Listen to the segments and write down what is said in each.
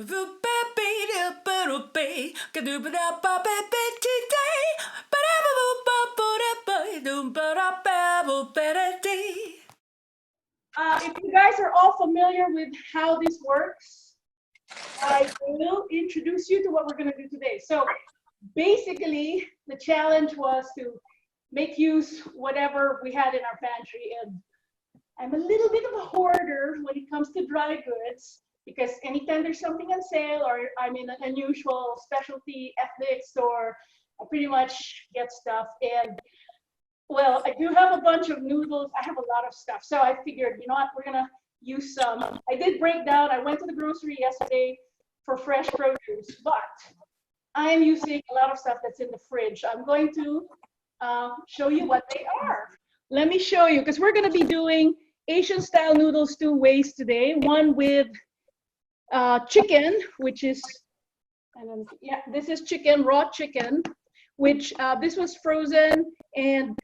If you guys are all familiar with how this works, I will introduce you to what we're going to do today. So basically, the challenge was to make use whatever we had in our pantry. And I'm a little bit of a hoarder when it comes to dry goods, because anytime there's something on sale or I'm in an unusual specialty ethnic store, I pretty much get stuff. And well, I do have a bunch of noodles. I have a lot of stuff. So I figured, you know what, we're going to use some. I did break down. I went to the grocery yesterday for fresh produce, but I am using a lot of stuff that's in the fridge. I'm going to show you what they are. Let me show you, because we're going to be doing Asian style noodles two ways today. One with chicken, which is, yeah, this is chicken, raw chicken, which this was frozen, and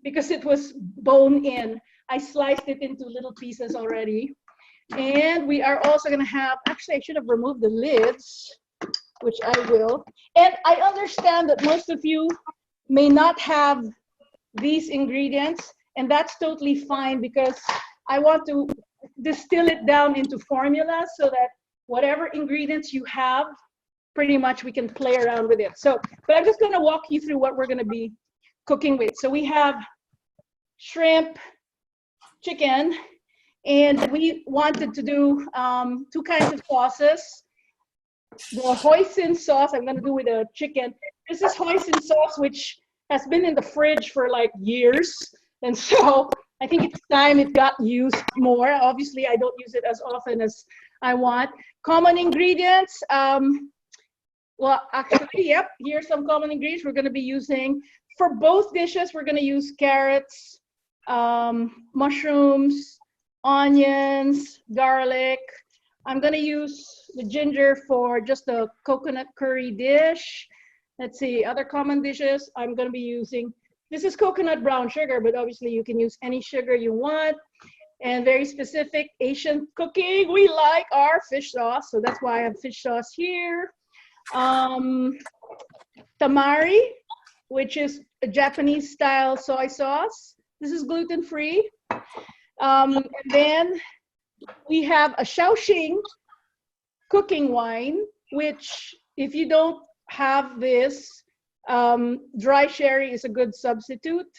because it was bone in, I sliced it into little pieces already. And we are also going to have, actually I should have removed the lids, which I will. And I understand that most of you may not have these ingredients, and that's totally fine, because I want to distill it down into formula so that whatever ingredients you have, pretty much we can play around with it. So, but I'm just going to walk you through what we're going to be cooking with. So we have shrimp, chicken, and we wanted to do two kinds of sauces. The hoisin sauce I'm going to do with the chicken. This is hoisin sauce, which has been in the fridge for like years. And so I think it's time it got used more. Obviously, I don't use it as often as I want. Common ingredients. Well, actually, yep, here's some common ingredients we're going to be using. For both dishes, we're going to use carrots, mushrooms, onions, garlic. I'm going to use the ginger for just a coconut curry dish. Let's see, other common dishes I'm going to be using. This is coconut brown sugar, but obviously you can use any sugar you want. And very specific Asian cooking, we like our fish sauce. So that's why I have fish sauce here. Tamari, which is a Japanese style soy sauce. This is gluten-free. And then we have a Shaoxing cooking wine, which if you don't have this, dry sherry is a good substitute.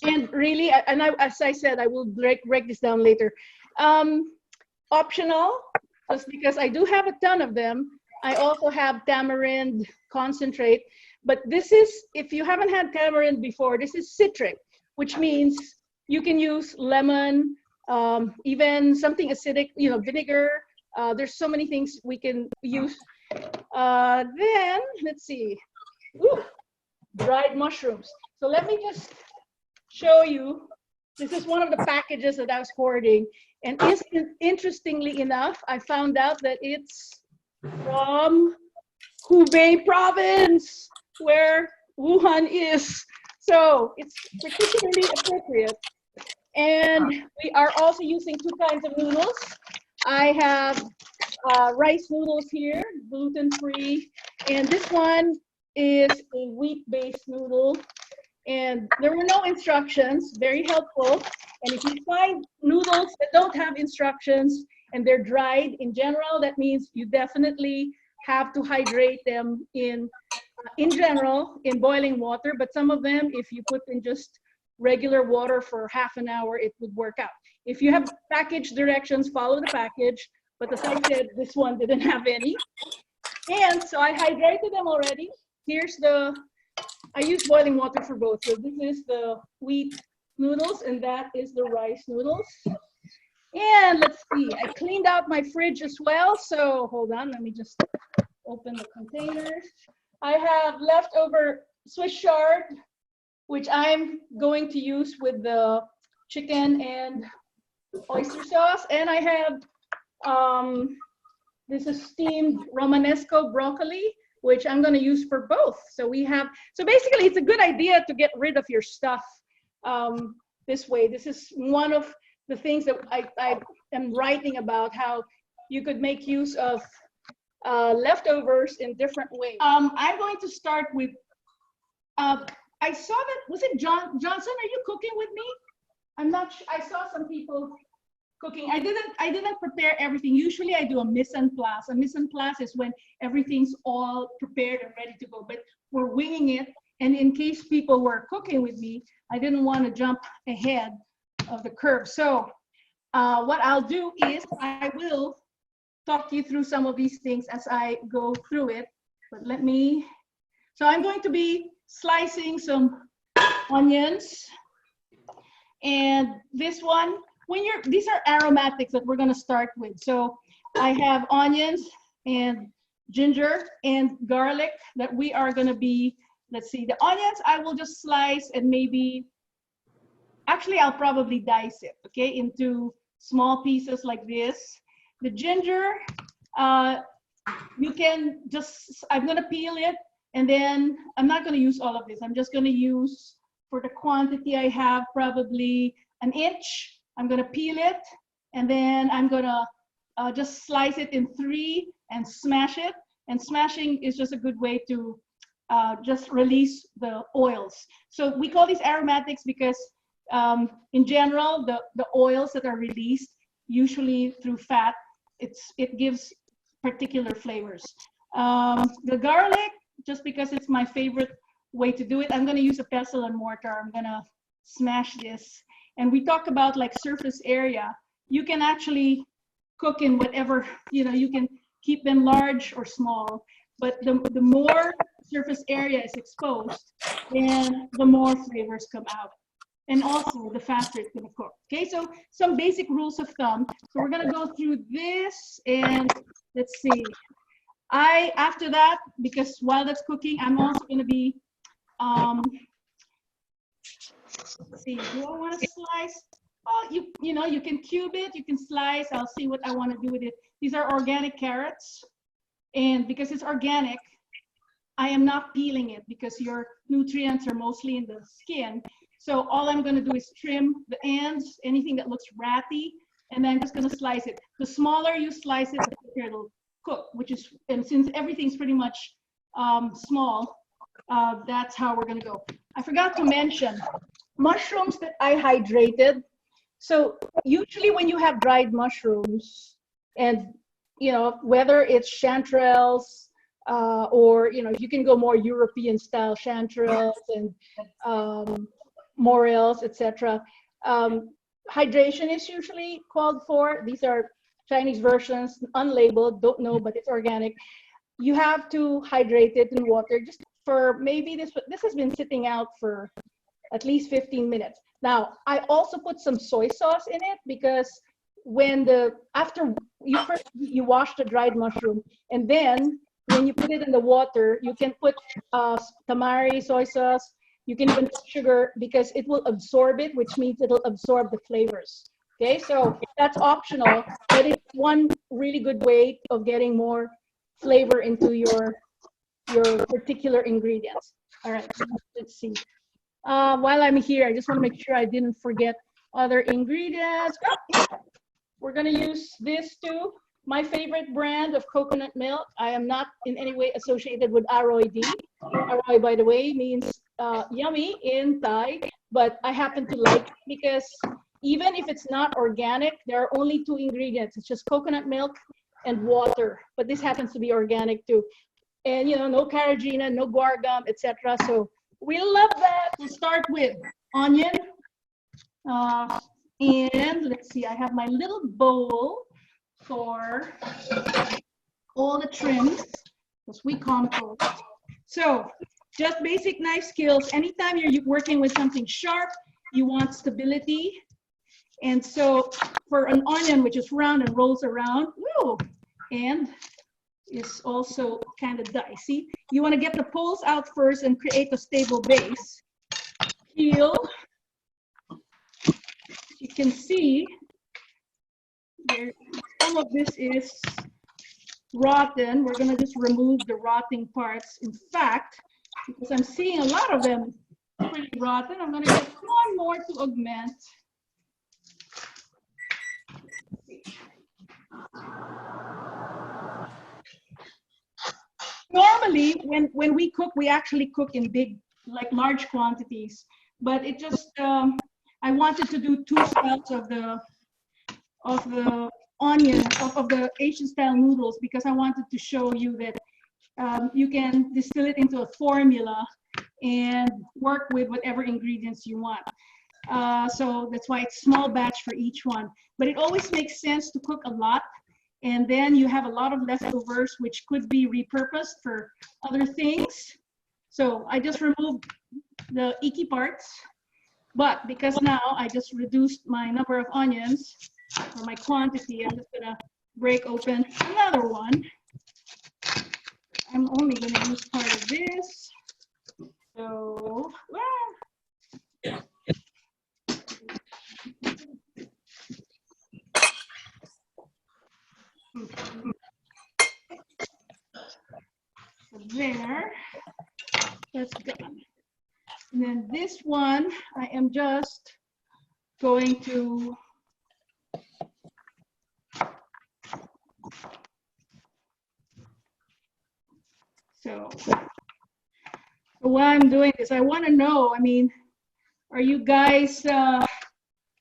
And really, as I said, I will break this down later. Optional, just because I do have a ton of them. I also have tamarind concentrate, but this is, if you haven't had tamarind before, this is citric, which means you can use lemon, even something acidic, you know, vinegar. There's so many things we can use. Then, let's see, ooh, dried mushrooms. So let me just show you. This is one of the packages that I was hoarding. And interestingly enough, I found out that it's from Hubei province, where Wuhan is. So it's particularly appropriate. And we are also using two kinds of noodles. I have rice noodles here, gluten-free. And this one is a wheat-based noodle. And there were no instructions, very helpful. And if you find noodles that don't have instructions and they're dried in general, that means you definitely have to hydrate them in general, in boiling water. But some of them, if you put in just regular water for half an hour, it would work out. If you have package directions, follow the package. But as I said, this one didn't have any. And so I hydrated them already. Here's I use boiling water for both. So this is the wheat noodles and that is the rice noodles. And let's see, I cleaned out my fridge as well. So hold on, let me just open the containers. I have leftover Swiss chard, which I'm going to use with the chicken and oyster sauce. And I have, this is steamed Romanesco broccoli, which I'm going to use for both. So basically it's a good idea to get rid of your stuff this way. This is one of the things that I am writing about, how you could make use of leftovers in different ways. I'm going to start with, I saw that, was it Johnson, are you cooking with me? I'm not sure, I saw some people cooking. I didn't prepare everything. Usually I do a mise en place. A mise en place is when everything's all prepared and ready to go, but we're winging it. And in case people were cooking with me, I didn't want to jump ahead of the curve. So what I'll do is I will talk you through some of these things as I go through it. But let me, so I'm going to be slicing some onions. And this one, these are aromatics that we're going to start with. So I have onions and ginger and garlic that we are going to be, let's see, the onions I will just slice and maybe, actually I'll probably dice it, okay, into small pieces like this. The ginger, you can just, I'm going to peel it, and then I'm not going to use all of this. I'm just going to use, for the quantity I have, probably an inch. I'm going to peel it, and then I'm going to just slice it in 3 and smash it. And smashing is just a good way to just release the oils. So we call these aromatics because in general, the oils that are released, usually through fat, it gives particular flavors. The garlic, just because it's my favorite way to do it, I'm going to use a pestle and mortar. I'm going to smash this. And we talk about like surface area. You can actually cook in whatever, you know, you can keep them large or small, but the more surface area is exposed, then the more flavors come out. And also the faster it's going to cook. Okay, so some basic rules of thumb. So we're going to go through this, and let's see. After that, because while that's cooking, I'm also going to be, let's see, do I want to slice? Oh, you know, you can cube it, you can slice. I'll see what I want to do with it. These are organic carrots, and because it's organic, I am not peeling it because your nutrients are mostly in the skin. So all I'm going to do is trim the ends, anything that looks ratty, and then I'm just going to slice it. The smaller you slice it, the quicker it'll cook, which is, and since everything's pretty much small, that's how we're going to go. I forgot to mention mushrooms that I hydrated. So usually when you have dried mushrooms, and you know, whether it's chanterelles or you know, you can go more European style chanterelles and morels, etc. Hydration is usually called for. These are Chinese versions, unlabeled, don't know, but it's organic. You have to hydrate it in water just for maybe this has been sitting out for at least 15 minutes. Now, I also put some soy sauce in it because when after you wash the dried mushroom, and then when you put it in the water, you can put tamari, soy sauce. You can even put sugar because it will absorb it, which means it'll absorb the flavors. Okay, so that's optional, but it's one really good way of getting more flavor into your particular ingredients. All right, let's see. While I'm here, I just want to make sure I didn't forget other ingredients. We're going to use this too. My favorite brand of coconut milk. I am not in any way associated with Aroy D. Aroy, by the way, means yummy in Thai, but I happen to like it because even if it's not organic, there are only 2 ingredients. It's just coconut milk and water, but this happens to be organic too. And you know, no carrageenan, no guar gum, etc. So we love that. We'll start with onion. And let's see, I have my little bowl for all the trims, because we compost. So just basic knife skills. Anytime you're working with something sharp, you want stability. And so for an onion, which is round and rolls around, woo, and is also kind of dicey, you want to get the poles out first and create a stable base. Peel. You can see there, some of this is rotten. We're going to just remove the rotting parts. In fact, because I'm seeing a lot of them pretty rotten, I'm going to get one more to augment. Normally, when we cook, we actually cook in big, like large quantities. But it just, I wanted to do two spouts of the onion of the Asian style noodles because I wanted to show you that you can distill it into a formula and work with whatever ingredients you want. So that's why it's small batch for each one. But it always makes sense to cook a lot, and then you have a lot of leftovers, which could be repurposed for other things. So I just removed the icky parts, but because now I just reduced my number of onions or my quantity, I'm just gonna break open another one. I'm only gonna use part of this. So, there, that's gone. And then this one, I am just going to so while I'm doing this, I want to know, I mean, are you guys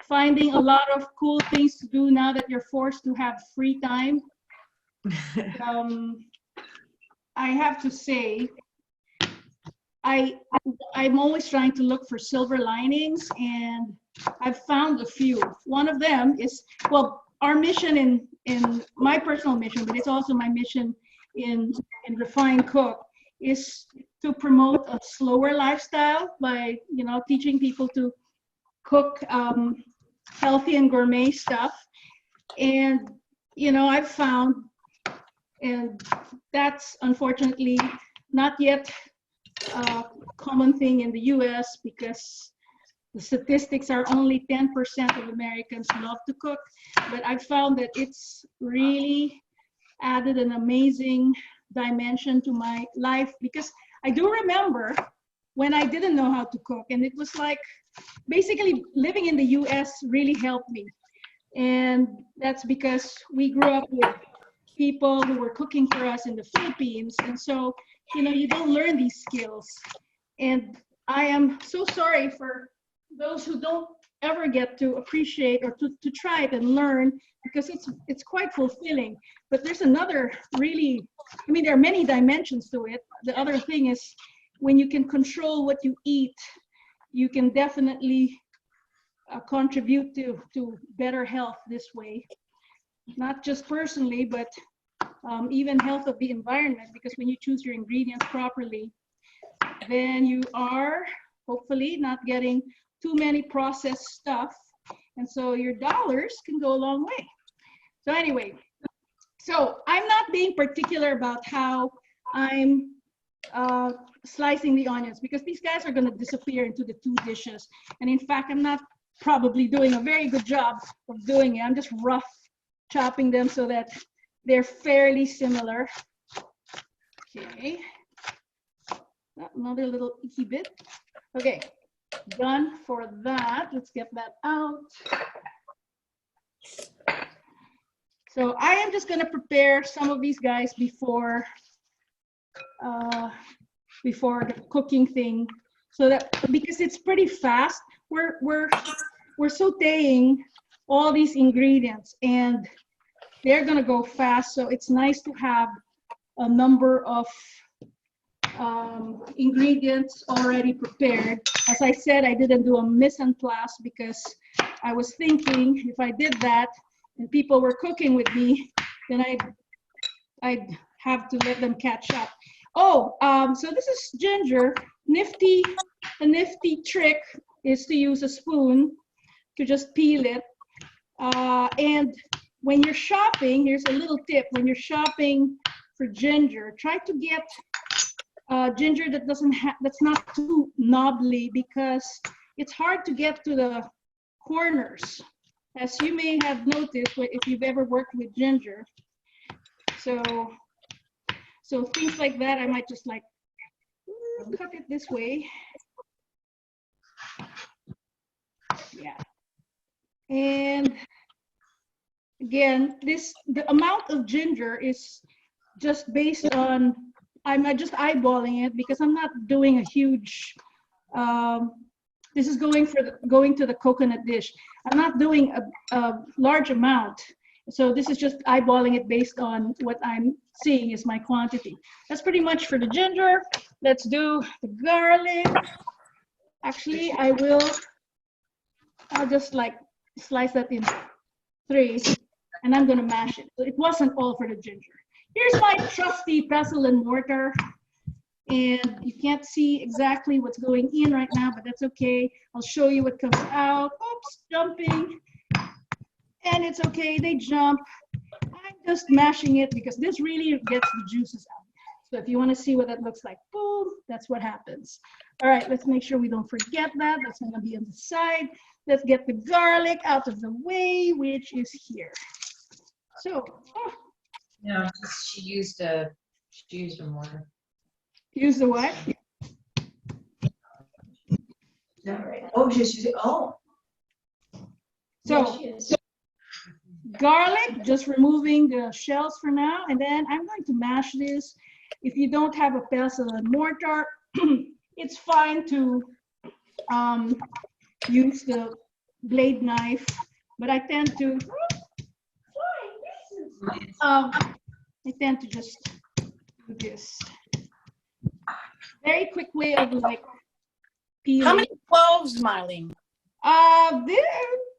finding a lot of cool things to do now that you're forced to have free time? I have to say, I'm always trying to look for silver linings, and I've found a few. One of them is, well, our mission in my personal mission, but it's also my mission in Refined Cook, is to promote a slower lifestyle by, you know, teaching people to cook healthy and gourmet stuff. And, you know, I've found, and that's unfortunately not yet a common thing in the US because the statistics are only 10% of Americans love to cook. But I've found that it's really added an amazing dimension to my life, because I do remember when I didn't know how to cook, and it was like basically living in the US really helped me. And that's because we grew up with people who were cooking for us in the Philippines. And so, you know, you don't learn these skills. And I am so sorry for those who don't ever get to appreciate or to try it and learn, because it's quite fulfilling. But there's another really, I mean, there are many dimensions to it. The other thing is when you can control what you eat, you can definitely contribute to better health this way. Not just personally, but even health of the environment, because when you choose your ingredients properly, then you are hopefully not getting too many processed stuff, and so your dollars can go a long way. So anyway, so I'm not being particular about how I'm slicing the onions, because these guys are going to disappear into the two dishes, and in fact I'm not probably doing a very good job of doing it. I'm just rough chopping them so that they're fairly similar. Okay, another little icky bit. Okay, done for that. Let's get that out. So I am just going to prepare some of these guys before the cooking thing, so that, because it's pretty fast, we're sautéing all these ingredients and they're going to go fast. So it's nice to have a number of ingredients already prepared. As I said, I didn't do a mise en place because I was thinking if I did that and people were cooking with me, then I'd have to let them catch up. Oh, so this is ginger. A nifty trick is to use a spoon to just peel it. And when you're shopping, here's a little tip. When you're shopping for ginger, try to get ginger that's not too knobbly, because it's hard to get to the corners, as you may have noticed if you've ever worked with ginger. So things like that, I might just like cut it this way. Yeah. And again, the amount of ginger is just based on, I'm just eyeballing it because I'm not doing a huge, this is going to the coconut dish. I'm not doing a large amount. So this is just eyeballing it based on what I'm seeing is my quantity. That's pretty much for the ginger. Let's do the garlic. Actually, I'll just like slice that in 3, and I'm gonna mash it. So it wasn't all for the ginger. Here's my trusty pestle and mortar. And you can't see exactly what's going in right now, but that's okay. I'll show you what comes out. Oops, jumping. And it's okay, they jump. I'm just mashing it because this really gets the juices out. So if you want to see what that looks like, boom, that's what happens. All right, let's make sure we don't forget that. That's going to be on the side. Let's get the garlic out of the way, which is here. So, no, she used a mortar. Use the what? All right. Oh, she's using, oh. So, garlic, just removing the shells for now, and then I'm going to mash this. If you don't have a pestle and mortar, it's fine to use the blade knife, but I tend to just do this. Very quick way of like peeling. How many cloves, Marlene?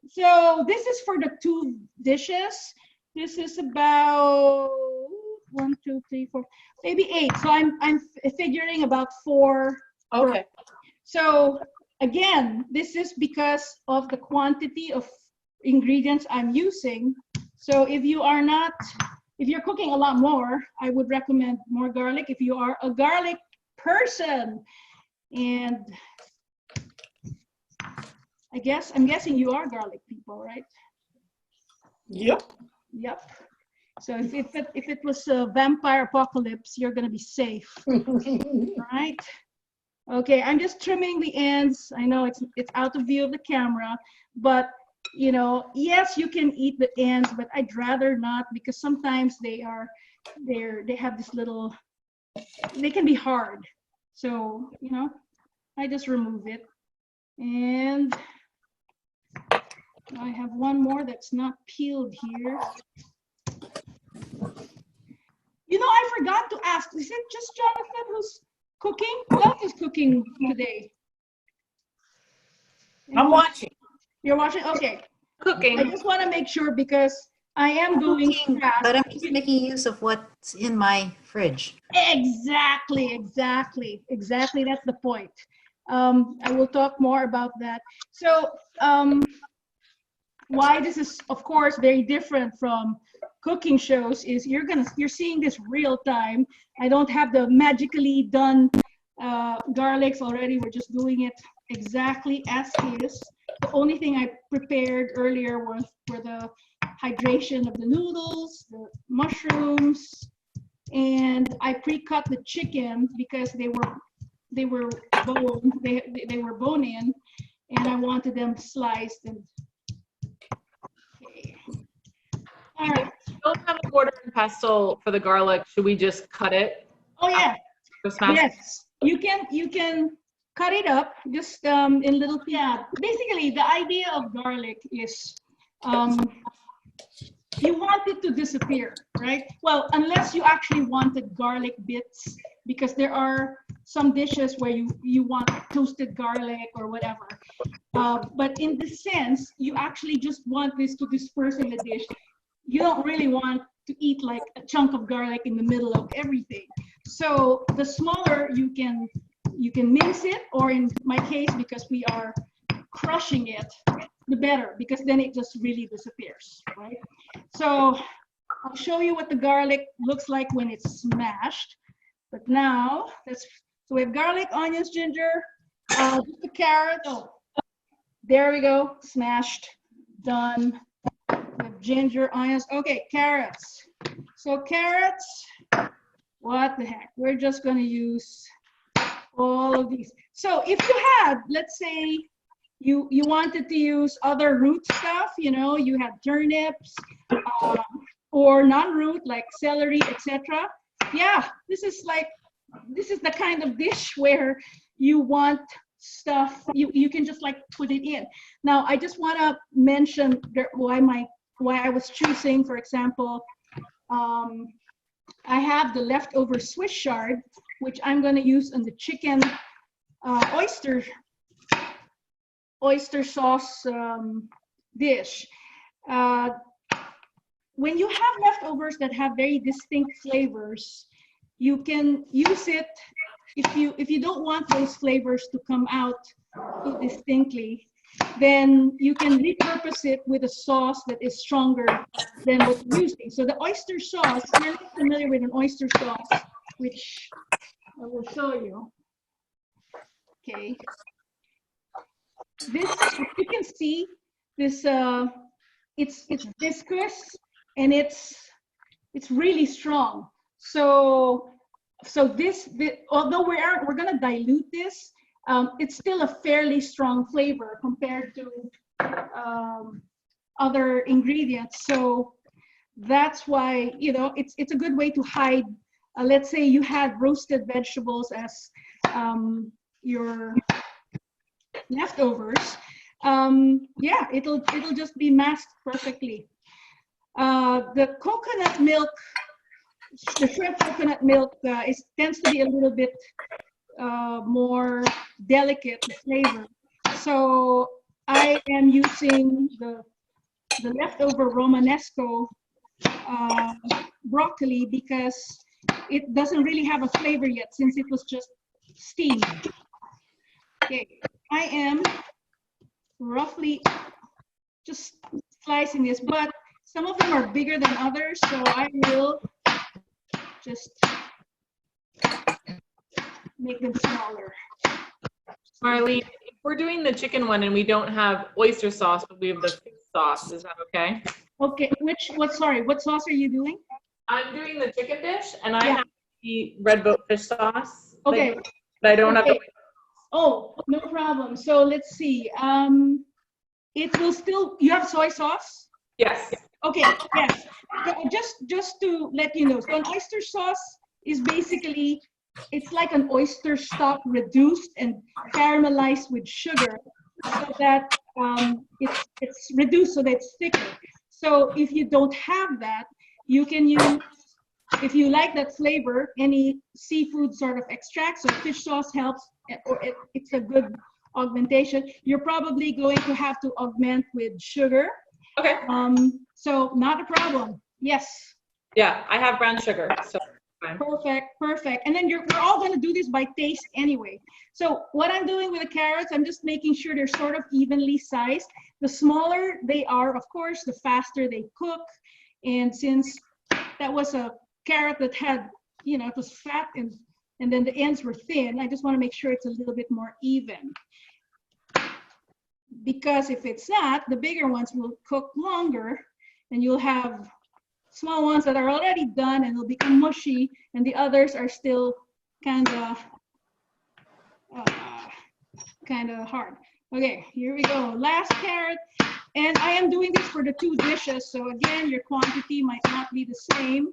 So this is for the 2 dishes. This is about 1, 2, 3, 4, maybe 8. So I'm figuring about 4. Okay. So again, this is because of the quantity of ingredients I'm using. So if you're cooking a lot more, I would recommend more garlic if you are a garlic person. And I'm guessing you are garlic people, right? Yep. Yep. So if it was a vampire apocalypse, you're gonna be safe, right? Okay, I'm just trimming the ends. I know it's out of view of the camera, but you know, yes, you can eat the ends, but I'd rather not because sometimes they have this little, they can be hard. So you know, I just remove it, and I have one more that's not peeled here. You know, I forgot to ask, is it just Jonathan who's cooking? Who else is cooking today? I'm watching. You're watching? Okay. Cooking. I just want to make sure because I am going fast. But I'm just making use of what's in my fridge. Exactly. That's the point. I will talk more about that. So why this is, of course, very different from cooking shows is you're seeing this real time. I don't have the magically done garlics already. We're just doing it exactly as is. The only thing I prepared earlier were the hydration of the noodles, the mushrooms, and I pre-cut the chicken because they were bone-in, and I wanted them sliced. And okay. All right. Don't have a mortar and pestle for the garlic. Should we just cut it? Oh yeah. Just smash it? Yes. You can cut it up just in little. Yeah. Basically, the idea of garlic is you want it to disappear, right? Well, unless you actually wanted garlic bits, because there are some dishes where you want toasted garlic or whatever. But in this sense, you actually just want this to disperse in the dish. You don't really want to eat like a chunk of garlic in the middle of everything. So the smaller you can mince it, or in my case, because we are crushing it, the better, because then it just really disappears, right? So I'll show you what the garlic looks like when it's smashed. But now, so we have garlic, onions, ginger, just the carrots. Oh, there we go, smashed, done. We have ginger, onions. Okay, carrots. So carrots, what the heck? We're just gonna use all of these. So if you had, let's say, you wanted to use other root stuff, you know, you had turnips, or non-root like celery, etc. Yeah, this is the kind of dish where you want stuff, you can just like put it in. Now, I just want to mention why I was choosing, for example, I have the leftover Swiss chard, which I'm going to use on the chicken oyster sauce dish. When you have leftovers that have very distinct flavors, you can use it if you don't want those flavors to come out too distinctly, then you can repurpose it with a sauce that is stronger than what you're using. So the oyster sauce, if you're not familiar with an oyster sauce, which I will show you. Okay. This, you can see this, it's viscous and it's really strong. So this although we're gonna dilute this, it's still a fairly strong flavor compared to other ingredients. So that's why, you know, it's a good way to hide. Let's say you had roasted vegetables as your leftovers. Yeah, it'll just be masked perfectly. The coconut milk, the shrimp coconut milk tends to be a little bit more delicate flavor. So I am using the leftover Romanesco broccoli because it doesn't really have a flavor yet since it was just steamed. Okay, I am roughly just slicing this, but some of them are bigger than others, so I will just make them smaller. Marlene, if we're doing the chicken one and we don't have oyster sauce, but we have the fish sauce, is that okay? Okay, what sauce are you doing? I'm doing the chicken dish and I Yeah. have the red boat fish sauce. Okay. But I don't have the. Oh, no problem. So let's see. It will still, you have soy sauce? Yes. Okay, yes. Just to let you know, so an oyster sauce is basically, it's like an oyster stock reduced and caramelized with sugar so that it's reduced so that it's thicker. So if you don't have that, you can use, if you like that flavor, any seafood sort of extract, so fish sauce helps, or it's a good augmentation. You're probably going to have to augment with sugar. Okay. So not a problem. Yes. Yeah, I have brown sugar, so fine. Perfect. And then we're all going to do this by taste anyway. So what I'm doing with the carrots, I'm just making sure they're sort of evenly sized. The smaller they are, of course, the faster they cook. And since that was a carrot that had, you know, it was fat and then the ends were thin, I just want to make sure it's a little bit more even. Because if it's not, the bigger ones will cook longer and you'll have small ones that are already done and they'll become mushy and the others are still kind of hard. Okay, here we go. Last carrot. And I am doing this for the two dishes. So again, your quantity might not be the same.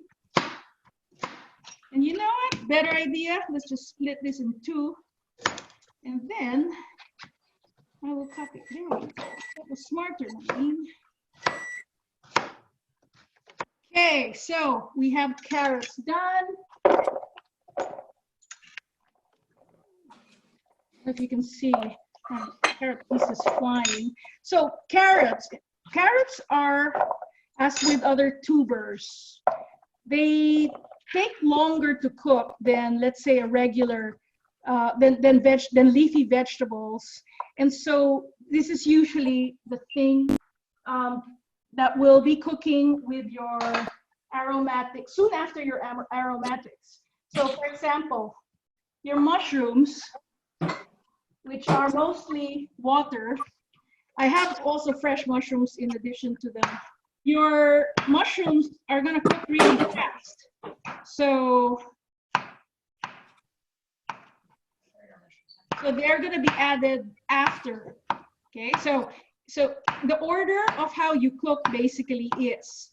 And you know what? Better idea. Let's just split this in two. And then I will cut it. There we go. That was smarter, Nadine. Okay, so we have carrots done. If you can see, carrot pieces flying. So carrots are, as with other tubers, they take longer to cook than, let's say, a regular, than leafy vegetables. And so this is usually the thing that will be cooking with your aromatics, soon after your aromatics. So for example, your mushrooms, which are mostly water. I have also fresh mushrooms in addition to them. Your mushrooms are gonna cook really fast. So they're gonna be added after Okay, so the order of how you cook basically is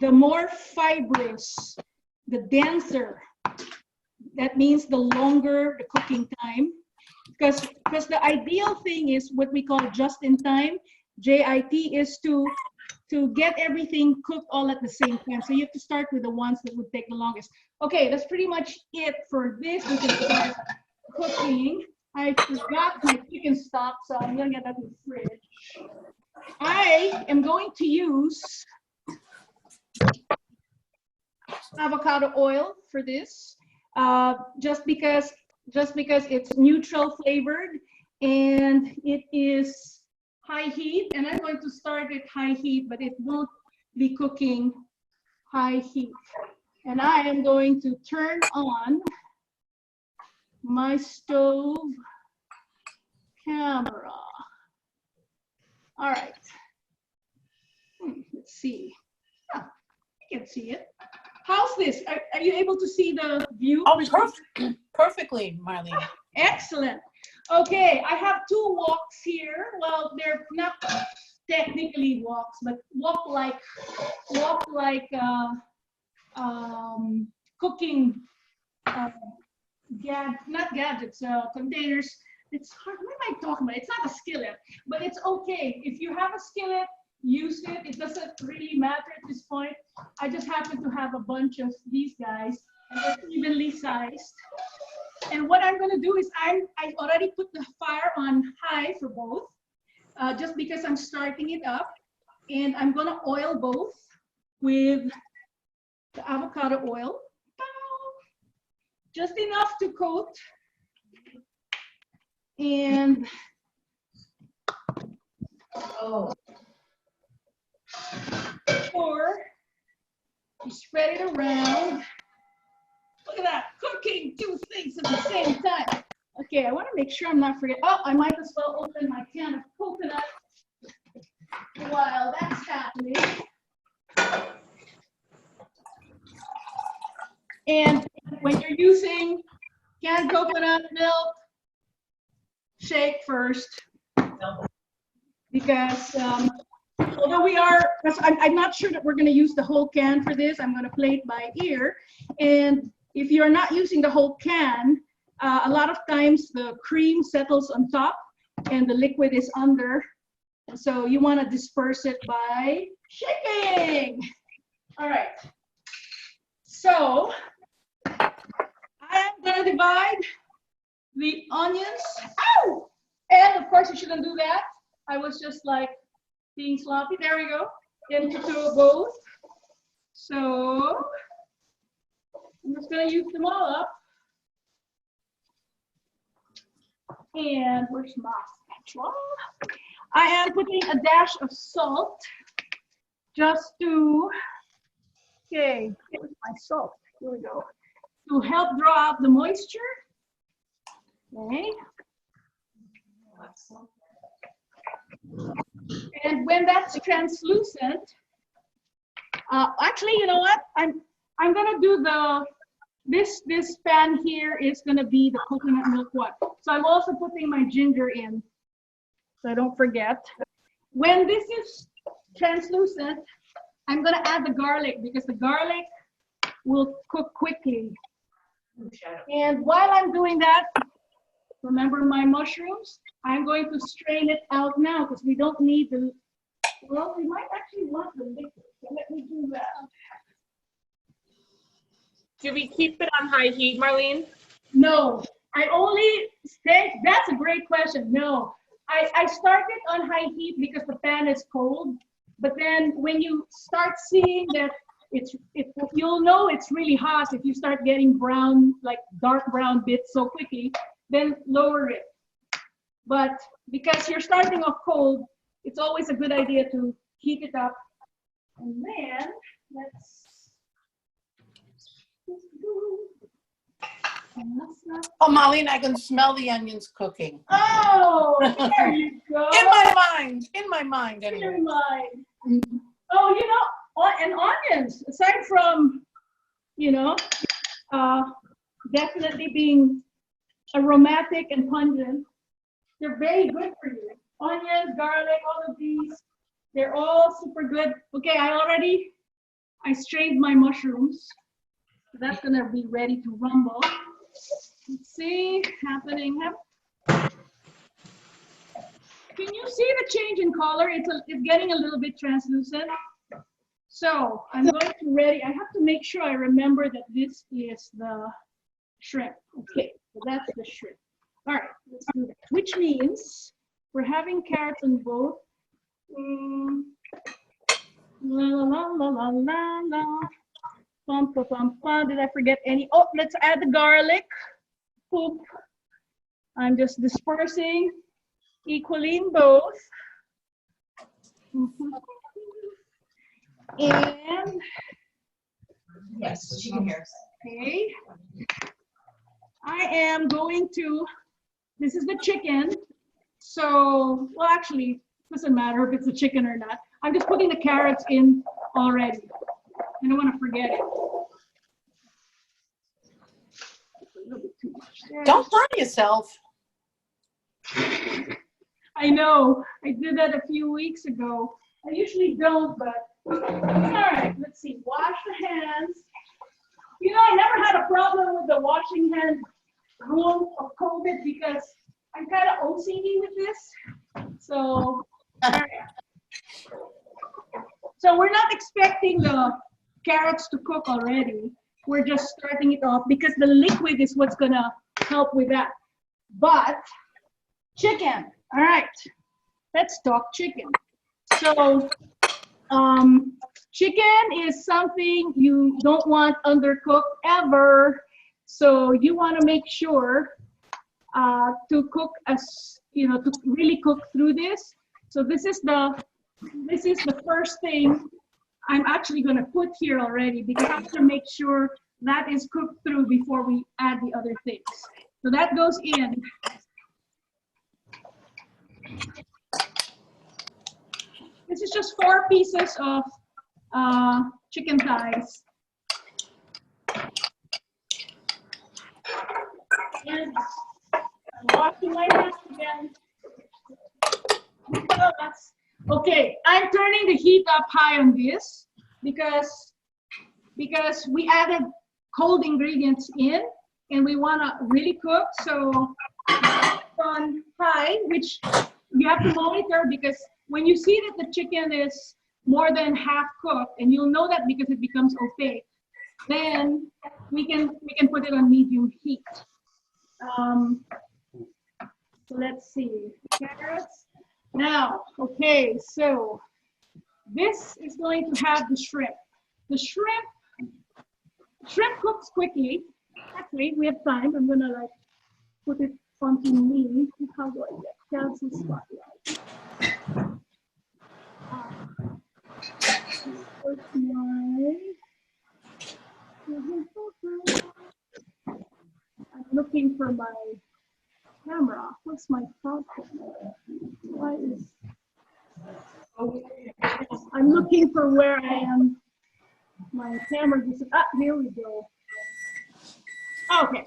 the more fibrous, the denser. That means the longer the cooking time, because the ideal thing is what we call just in time. JIT is to get everything cooked all at the same time. So you have to start with the ones that would take the longest. Okay, that's pretty much it for this. We can start cooking. I forgot my chicken stock, so I'm gonna get that in the fridge. I am going to use avocado oil for this, just because it's neutral flavored and it is high heat, and I'm going to start at high heat, but it won't be cooking high heat. And I am going to turn on my stove camera. All right. Let's see. Oh, you can see it. How's this? Are you able to see the view? Oh, perfectly, Marlene. Excellent. Okay, I have two woks here. Well, they're not technically woks, but wok like cooking not gadgets, containers. It's hard. What am I talking about? It's not a skillet, but it's okay. If you have a skillet, use it. It doesn't really matter at this point. I just happen to have a bunch of these guys, and they're evenly sized. And what I'm going to do is I already put the fire on high for both, just because I'm starting it up. And I'm going to oil both with the avocado oil. Just enough to coat. And or you spread it around. Look at that, cooking two things at the same time. Okay, I want to make sure I'm not forgetting. Oh, I might as well open my can of coconut while that's happening. And when you're using canned coconut milk, shake first. Because although I'm not sure that we're going to use the whole can for this. I'm going to play it by ear. And if you're not using the whole can, a lot of times the cream settles on top and the liquid is under. So you want to disperse it by shaking. All right. So I'm going to divide the onions. Ow! And of course, you shouldn't do that. I was just like being sloppy. There we go. Into both. So I'm just going to use them all up. And where's my spatula? I am putting a dash of salt just to, okay, where's my salt? Here we go. To help draw out the moisture. Okay. And when that's translucent, actually, you know what? I'm gonna do this pan here is gonna be the coconut milk one. So I'm also putting my ginger in, so I don't forget. When this is translucent, I'm gonna add the garlic because the garlic will cook quickly. And while I'm doing that, remember my mushrooms? I'm going to strain it out now because we don't need the, well, we might actually want the liquid. So let me do that. Do we keep it on high heat, Marlene? No, I only say, that's a great question. No, I started on high heat because the pan is cold. But then when you start seeing that you'll know it's really hot if you start getting brown, like dark brown bits so quickly, then lower it. But because you're starting off cold, it's always a good idea to heat it up. And then Oh, Marlene, I can smell the onions cooking. Oh, there you go. In my mind, In anyway. your mind. Oh, you know, and onions, aside from, you know, definitely being aromatic and pungent, they're very good for you. onions, garlic, all of these. They're all super good. Okay, I strained my mushrooms. So that's gonna be ready to rumble. Let's see, happening. Can you see the change in color? It's getting a little bit translucent. So I'm going to I have to make sure I remember that this is the shrimp. Okay, so that's the shrimp. All right, let's do that. Which means we're having carrots on both. La la la la la la. Bum, bum, bum, bum. Did I forget any? Oh, let's add the garlic. Poop. I'm just dispersing equally in both. And Yes, she can hear us. okay, I am going to, this is the chicken. So, well, actually, it doesn't matter if it's a chicken or not. I'm just putting the carrots in already. I don't want to forget it. A little bit too much there. Don't burn yourself. I know. I did that a few weeks ago. I usually don't, but all right. Let's see. Wash the hands. You know, I never had a problem with the washing hand rule of COVID because I'm kind of OCD with this. So, all right. So we're not expecting the carrots to cook already. We're just starting it off because the liquid is what's gonna help with that. But chicken, all right, let's talk chicken. So chicken is something you don't want undercooked ever. So you wanna make sure to cook to really cook through this. So this is the first thing I'm actually going to put here already because I have to make sure that is cooked through before we add the other things. So that goes in. This is just 4 pieces of chicken thighs. And I'm washing my hands again. Okay, I'm turning the heat up high on this because we added cold ingredients in and we want to really cook. So on high, which you have to monitor because when you see that the chicken is more than half cooked, and you'll know that because it becomes opaque, then we can put it on medium heat. So let's see, carrots. Now, okay, so this is going to have the shrimp. The shrimp cooks quickly. Actually, we have time. I'm gonna like put it onto me. How do I get Kelsey spotlight? I'm looking for my camera. What's my phone? Why is I'm looking for where I am. My camera just here we go. Okay.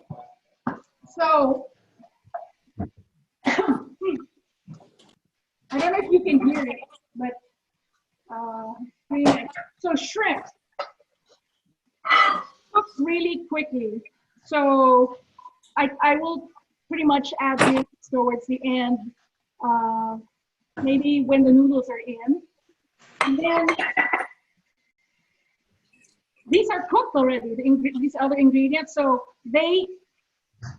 So I don't know if you can hear it, but so shrimp cooks really quickly. So I will pretty much add this towards the end, maybe when the noodles are in. And then these are cooked already, these other ingredients, so they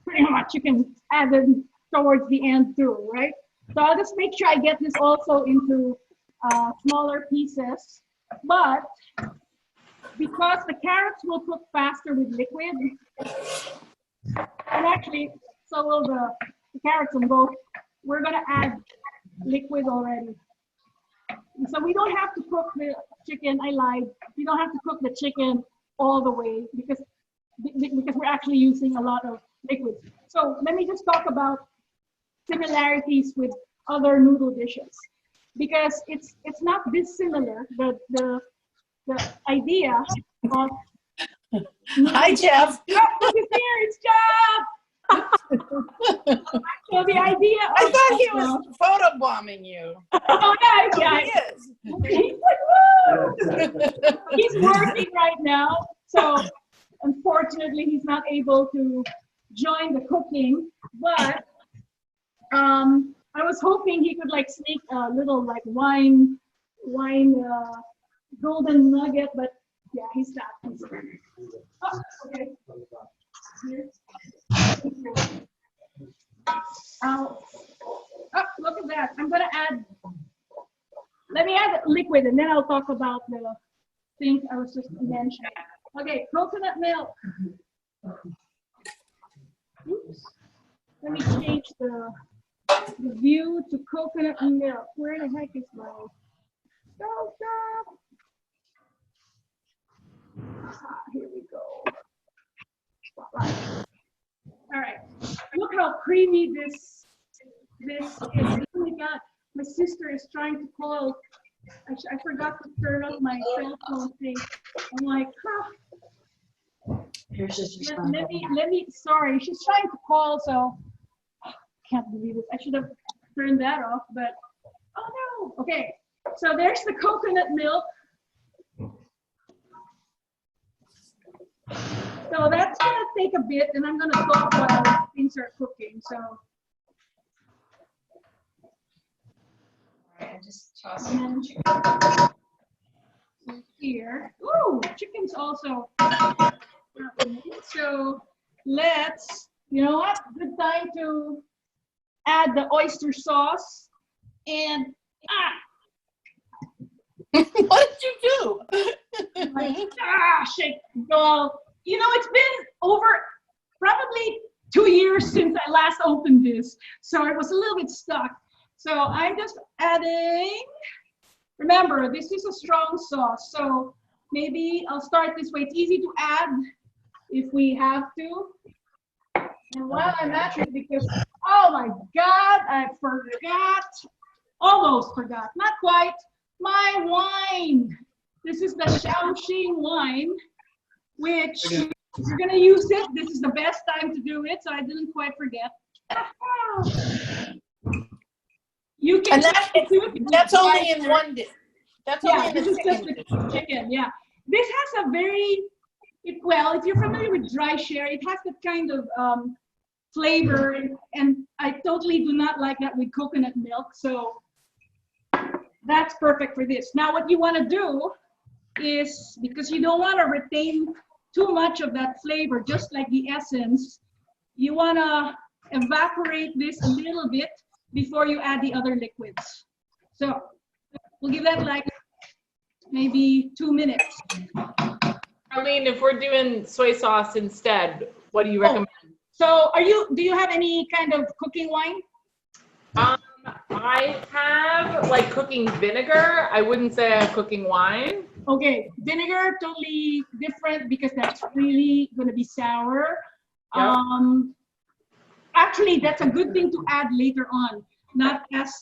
pretty much you can add them towards the end too, right? So I'll just make sure I get this also into smaller pieces, but because the carrots will cook faster with liquid, and actually so will the carrots on both, we're gonna add liquid already. And so we don't have to cook the chicken, I lied, we don't have to cook the chicken all the way because we're actually using a lot of liquids. So let me just talk about similarities with other noodle dishes because it's not dissimilar. The idea of Hi, Jeff. oh, look, it's here, it's Jeff. So the idea of, I thought he was photobombing you. oh yeah, He yeah. is. He's like, woo! He's working right now, so unfortunately he's not able to join the cooking. But I was hoping he could like sneak a little like wine golden nugget, but yeah, he's not. Oh, okay. Here. Oh, look at that. I'm gonna let me add liquid and then I'll talk about the things I was just mentioning. Okay, coconut milk. Oops. Let me change the view to coconut milk. Where the heck is my stop? Here we go. All right. Look how creamy this is. Oh my God, my sister is trying to call. I forgot to turn off my cell phone thing. I'm like, let me, sorry, she's trying to call, so can't believe it. I should have turned that off, but oh no. Okay, so there's the coconut milk. So that's gonna take a bit, and I'm gonna talk while things are cooking. So I just toss and then here. Ooh, chicken's also. So let's, you know what? Good time to add the oyster sauce. And What did you do? like, shake. Well, you know, it's been over probably 2 years since I last opened this, so I was a little bit stuck. So I'm just adding. Remember, this is a strong sauce, so maybe I'll start this way. It's easy to add if we have to. And while I'm at it, because, oh my God, I forgot, almost forgot, not quite, my wine. This is the Shaoxing wine, which if you're gonna use it, this is the best time to do it, so I didn't quite forget. You can And that's only in one dish. That's yeah, only in this the is just chicken. the chicken, yeah. This has a very, well, if you're familiar with dry sherry, it has that kind of flavor, and I totally do not like that with coconut milk, so that's perfect for this. Now what you want to do is, because you don't want to retain too much of that flavor, just like the essence, you want to evaporate this a little bit before you add the other liquids. So we'll give that like maybe 2 minutes. Arlene, if we're doing soy sauce instead, what do you recommend? So do you have any kind of cooking wine? I have like cooking vinegar. I wouldn't say I have cooking wine. Okay, vinegar, totally different because that's really going to be sour. Yep. Actually, that's a good thing to add later on, not as,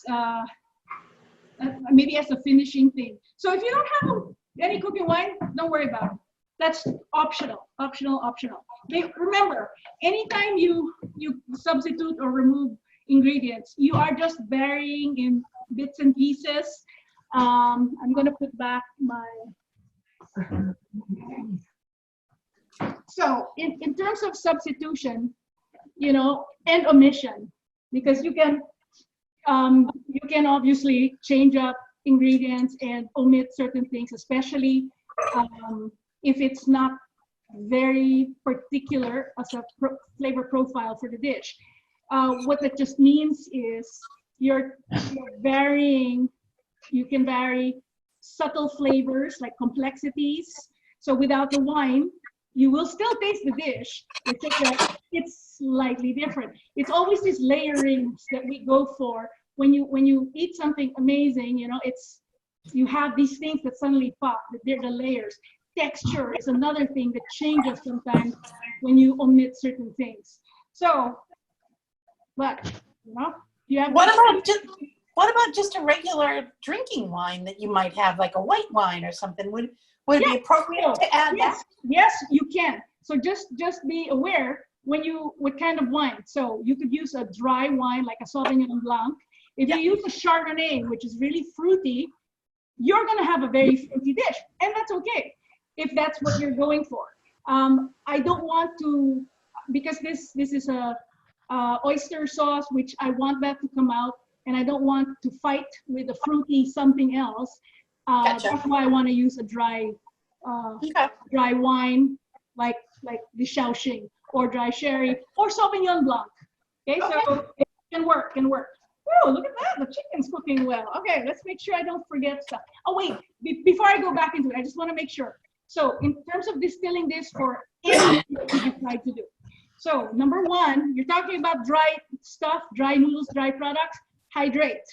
maybe as a finishing thing. So if you don't have any cooking wine, don't worry about it. That's optional. Remember, anytime you substitute or remove ingredients, you are just varying in bits and pieces. I'm gonna put back my. So in terms of substitution, you know, and omission, because you can obviously change up ingredients and omit certain things, especially if it's not very particular as a flavor profile for the dish. What that just means is you're varying, you can vary subtle flavors like complexities. So without the wine, you will still taste the dish. It's just that it's slightly different. It's always these layerings that we go for when you eat something amazing. You know, you have these things that suddenly pop. They're the layers. Texture is another thing that changes sometimes when you omit certain things. So, but you know, you have. What about just a regular drinking wine that you might have, like a white wine or something? Would it be appropriate to add that? Yes, you can. So just be aware what kind of wine. So you could use a dry wine like a Sauvignon Blanc. If you use a Chardonnay, which is really fruity, you're gonna have a very fruity dish, and that's okay if that's what you're going for. I don't want to, because this is a oyster sauce, which I want that to come out, and I don't want to fight with a fruity something else. Gotcha. That's why I want to use a dry Okay. dry wine like the Shaoxing or dry sherry or Sauvignon Blanc. Okay, so it can work. Oh, look at that, the chicken's cooking well. Okay, let's make sure I don't forget stuff. Oh wait, before I go back into it, I just want to make sure. So in terms of distilling this for anything that you decide to do. So number one, you're talking about dry stuff, dry noodles, dry products, hydrate.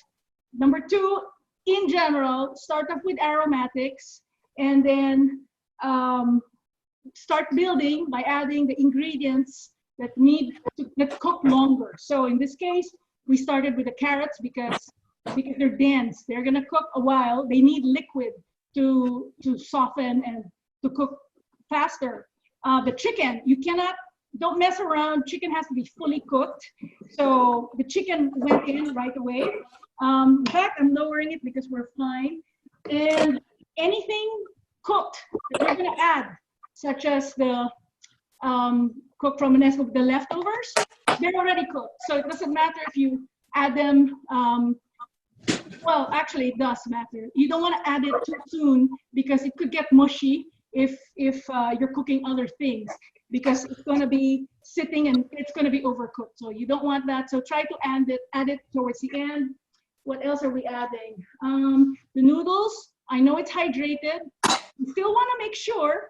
Number two, in general, start off with aromatics and then start building by adding the ingredients that that cook longer. So in this case, we started with the carrots because they're dense. They're gonna cook a while. They need liquid to soften and to cook faster. The chicken, don't mess around. Chicken has to be fully cooked. So the chicken went in right away. In fact, I'm lowering it because we're fine. And anything cooked that we're gonna add, such as the cooked from the leftovers, they're already cooked. So it doesn't matter if you add them, well, actually it does matter. You don't wanna add it too soon because it could get mushy if you're cooking other things, because it's gonna be sitting and it's gonna be overcooked. So you don't want that. So try to add it towards the end. What else are we adding? The noodles, I know it's hydrated. You still wanna make sure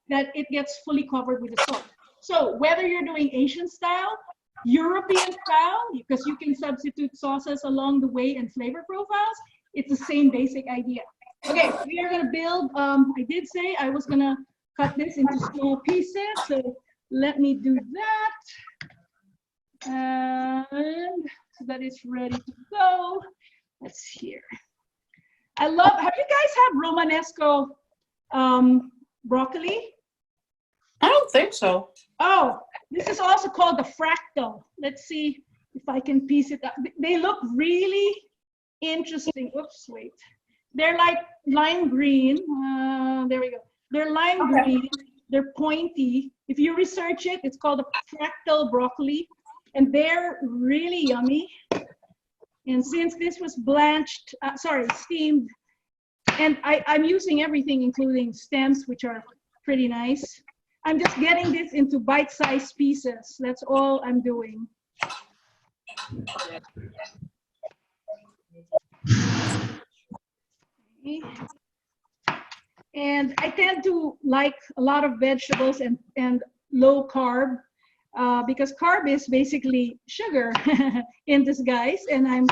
that it gets fully covered with the salt. So whether you're doing Asian style, European style, because you can substitute sauces along the way and flavor profiles, it's the same basic idea. Okay, we are gonna build, I did say I was gonna cut this into small pieces, so let me do that. And so that is ready to go. Let's see here. Have you guys have Romanesco broccoli? I don't think so. Oh, this is also called the fractal. Let's see if I can piece it up. They look really interesting. Oops, wait. They're like lime green. There we go. They're lime green. They're pointy. If you research it, it's called a fractal broccoli, and they're really yummy. And since this was steamed, and I'm using everything, including stems, which are pretty nice. I'm just getting this into bite-sized pieces. That's all I'm doing. Okay. And I tend to like a lot of vegetables and low carb because carb is basically sugar in disguise. And I'm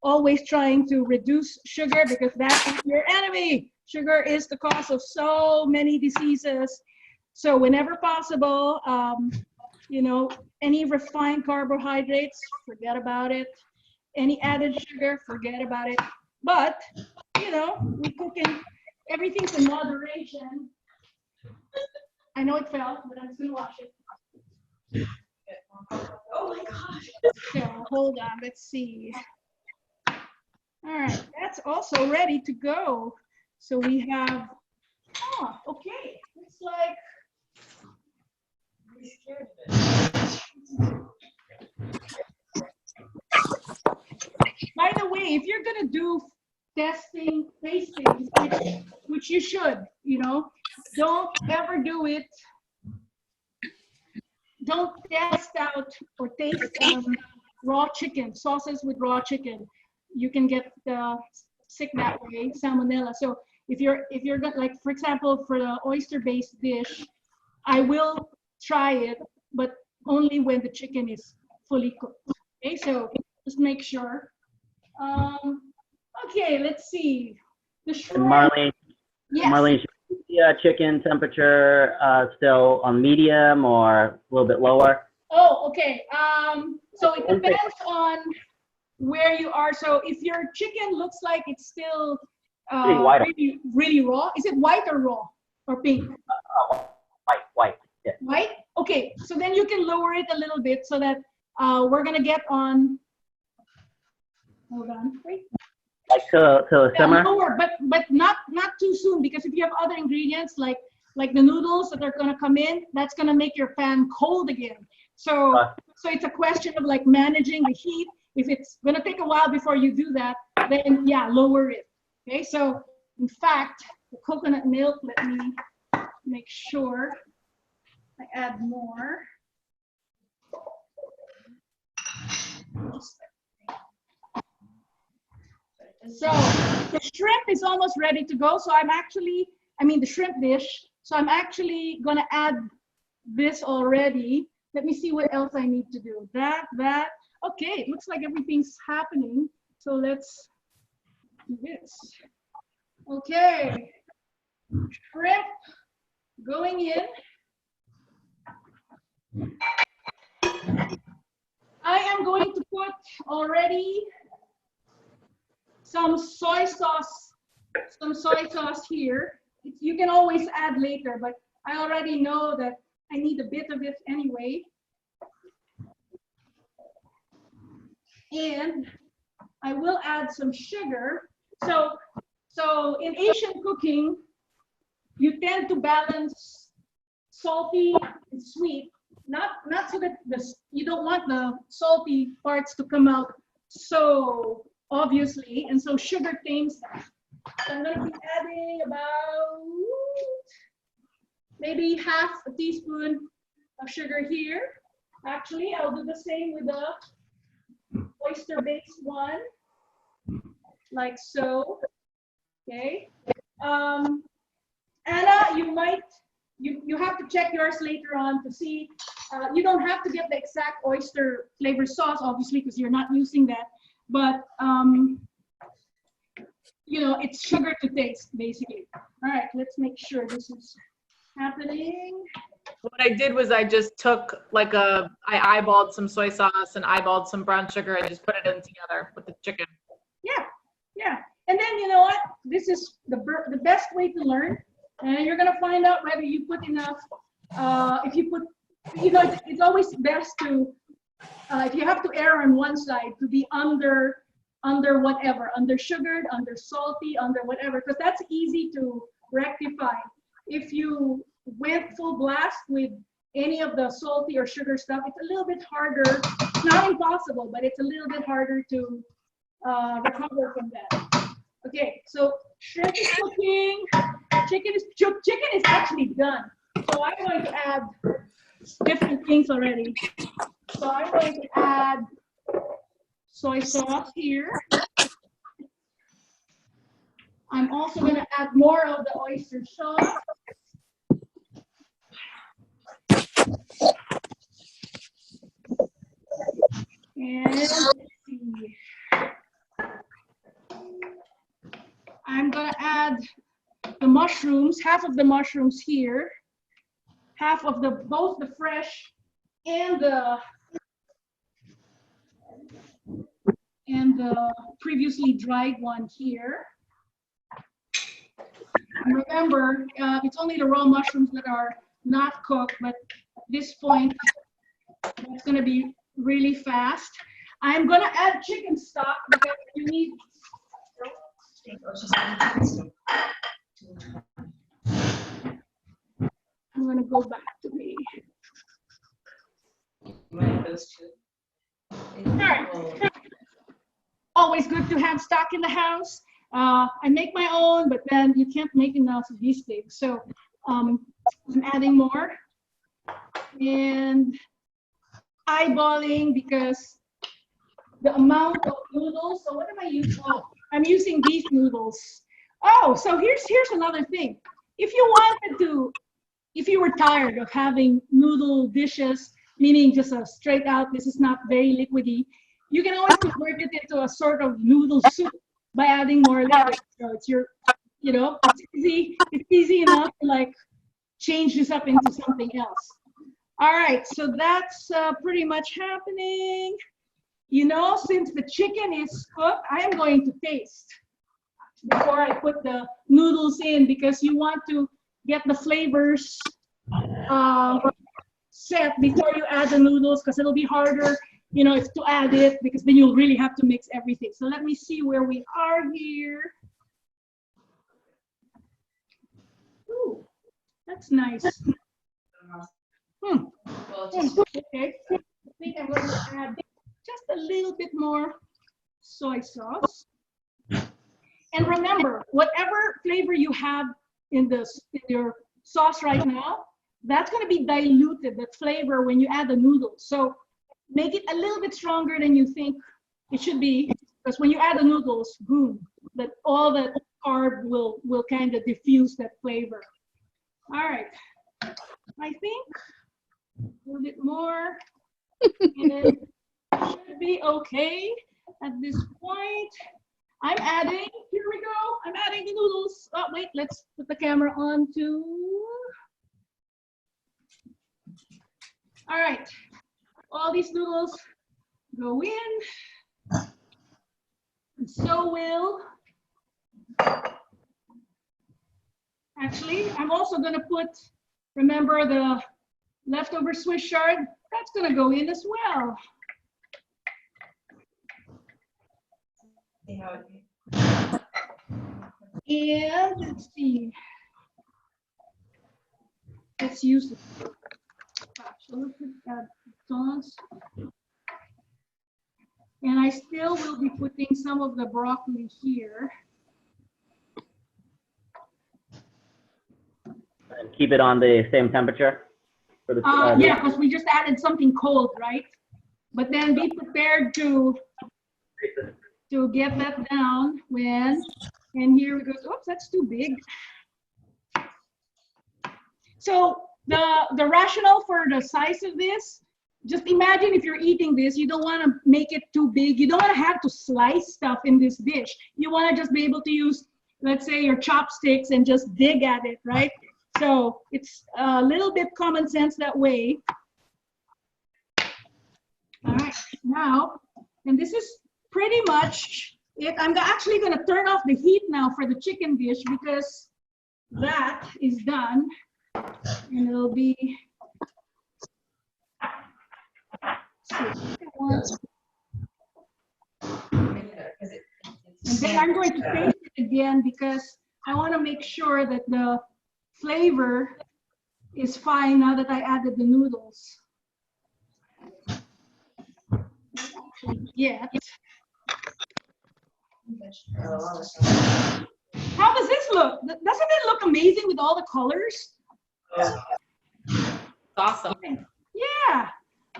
always trying to reduce sugar because that is your enemy. Sugar is the cause of so many diseases. So whenever possible, any refined carbohydrates, forget about it. Any added sugar, forget about it. But, we cook in everything's in moderation. I know it fell, but I'm just gonna wash it. Oh my gosh. So hold on, let's see. All right, that's also ready to go. So we have, okay. Looks like, by the way, if you're gonna do tastings, which you should, don't ever do it. Don't test out or taste raw chicken, sauces with raw chicken. You can get sick that way, salmonella. So if you're gonna, like, for example, for the oyster-based dish, I will try it, but only when the chicken is fully cooked. Okay, so just make sure. Okay, let's see. The shrimp. Marlene, Yes. Marlene, the chicken temperature still on medium or a little bit lower? Oh, okay. So it depends on where you are. So if your chicken looks like it's still really raw, is it white or raw or pink? White. Yeah. White? Okay, so then you can lower it a little bit so that we're gonna get on. Hold on, wait. Like to a Yeah, simmer? lower, but not too soon, because if you have other ingredients like the noodles that are gonna come in, that's gonna make your pan cold again. So it's a question of like managing the heat. If it's gonna take a while before you do that, then yeah, lower it. Okay, so in fact, the coconut milk, let me make sure I add more. So the shrimp is almost ready to go. So the shrimp dish. So I'm actually gonna add this already. Let me see what else I need to do. That. Okay, it looks like everything's happening. So let's do this. Okay, shrimp going in. I am going to put already some soy sauce here. You can always add later, but I already know that I need a bit of it anyway. And I will add some sugar. So in Asian cooking, you tend to balance salty and sweet, not so that you don't want the salty parts to come out so obviously, and so sugar tames that. So I'm gonna be adding about maybe half a teaspoon of sugar here. Actually, I'll do the same with the oyster-based one, like so. Okay. Anna, you have to check yours later on to see. You don't have to get the exact oyster flavor sauce, obviously, because you're not using that. But it's sugar to taste, basically. All right, let's make sure this is happening. What I did was I just took I eyeballed some soy sauce and eyeballed some brown sugar and just put it in together with the chicken. Yeah. And then you know what? This is the best way to learn. And you're gonna find out whether you put enough. If you put, it's always best to, if you have to err on one side, to be under whatever, under sugared, under salty, under whatever, because that's easy to rectify. If you went full blast with any of the salty or sugar stuff, it's a little bit harder. It's not impossible, but it's a little bit harder to recover from that. Okay, so shrimp is cooking. Chicken is actually done. So I'm going to add different things already. So I'm going to add soy sauce here. I'm also going to add more of the oyster sauce. And let's see. I'm going to add the mushrooms, half of the mushrooms here, half of both the fresh and the previously dried one here. And remember, it's only the raw mushrooms that are not cooked, but at this point, it's going to be really fast. I'm going to add chicken stock because you need. I'm going to go back to me. All right. Always good to have stock in the house. I make my own, but then you can't make enough of these things. So I'm adding more and eyeballing because the amount of noodles. So what am I using? Oh, I'm using these noodles. Oh, so here's another thing. If you were tired of having noodle dishes, meaning just a straight out, this is not very liquidy, you can always convert it into a sort of noodle soup by adding more liquid. So it's it's easy enough to like change this up into something else. All right, so that's pretty much happening. Since the chicken is cooked, I am going to taste before I put the noodles in because you want to get the flavors set before you add the noodles because it'll be harder, you know, to add it because then you'll really have to mix everything. So let me see where we are here. Ooh, that's nice. Okay, I think I'm going to add just a little bit more soy sauce. And remember, whatever flavor you have in your sauce right now, that's going to be diluted, that flavor, when you add the noodles. So make it a little bit stronger than you think it should be, because when you add the noodles, boom, that all the carb will kind of diffuse that flavor. All right, I think a little bit more, and then should be okay at this point. I'm adding, here we go, I'm adding the noodles. Oh, wait, let's put the camera on to. All right, all these noodles go in, and so will, actually, I'm also gonna put, remember the leftover Swiss chard, that's gonna go in as well. And let's see. Let's use the spatula to add sauce. And I still will be putting some of the broccoli here. And keep it on the same temperature for the. Yeah, because we just added something cold, right? But then be prepared to get that down when, and here we go. Oops, that's too big. So the rationale for the size of this, just imagine if you're eating this, you don't want to make it too big. You don't want to have to slice stuff in this dish. You want to just be able to use, let's say, your chopsticks and just dig at it, right? So it's a little bit common sense that way. All right, now, and this is pretty much it. I'm actually going to turn off the heat now for the chicken dish because that is done, and it'll be. And then I'm going to taste it again because I want to make sure that the flavor is fine now that I added the noodles. Yeah. How does this look? Doesn't it look amazing with all the colors? Awesome. Yeah,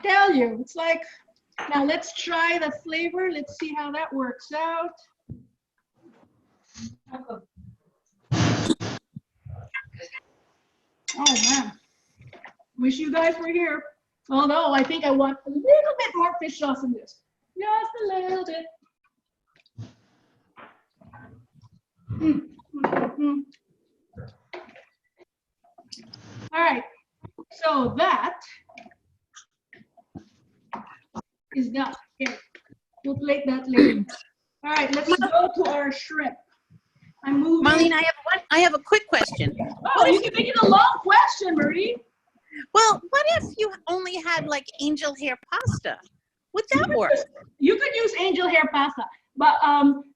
tell you, it's like, now let's try the flavor. Let's see how that works out. Oh man, wish you guys were here. Although I think I want a little bit more fish sauce in this. Just a little bit. All right, so that is done. Okay, we'll plate that later. All right, let's go to our shrimp. I'm moving. Marlene, I have a quick question. Oh, you can make it a long question, Marie. Well, what if you only had like angel hair pasta? Would that work? You could use angel hair pasta, but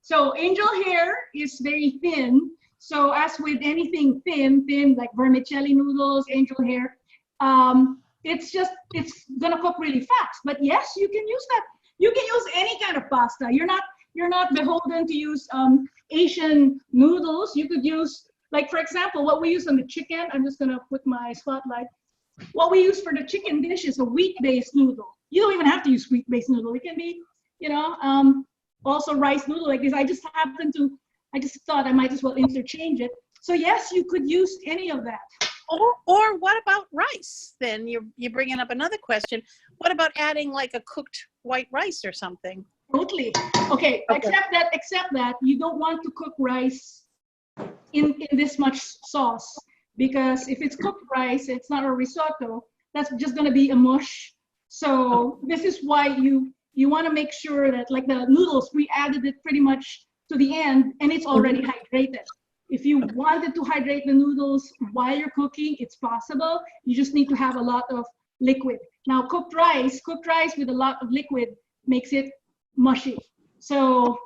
so angel hair is very thin. So as with anything thin like vermicelli noodles, angel hair, it's gonna cook really fast. But yes, you can use that. You can use any kind of pasta. You're not beholden to use Asian noodles. You could use, like, for example, what we use on the chicken. I'm just gonna put my spotlight. What we use for the chicken dish is a wheat-based noodle. You don't even have to use wheat-based noodle. It can be, also rice noodle like this. I just thought I might as well interchange it. So yes, you could use any of that. Or what about rice? Then you're bringing up another question. What about adding like a cooked white rice or something? Totally. Okay. Except that you don't want to cook rice in this much sauce, because if it's cooked rice, it's not a risotto. That's just going to be a mush. So this is why you want to make sure that, like the noodles, we added it pretty much to the end and it's already hydrated. If you wanted to hydrate the noodles while you're cooking, it's possible. You just need to have a lot of liquid. Now cooked rice with a lot of liquid makes it mushy. So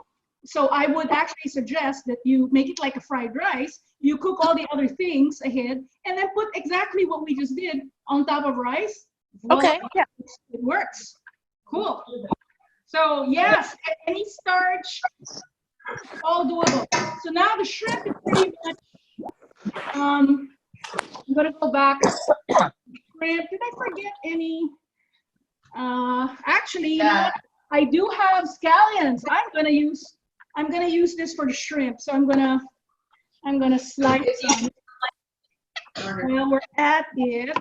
I would actually suggest that you make it like a fried rice. You cook all the other things ahead and then put exactly what we just did on top of rice. Voila, Okay, yeah. it works. Cool. So yes, any starch, all doable. So now the shrimp is pretty much, I'm gonna go back. Shrimp, did I forget any? Actually, you know what? I do have scallions. I'm gonna use this for the shrimp. So I'm gonna slice some. While we're at it,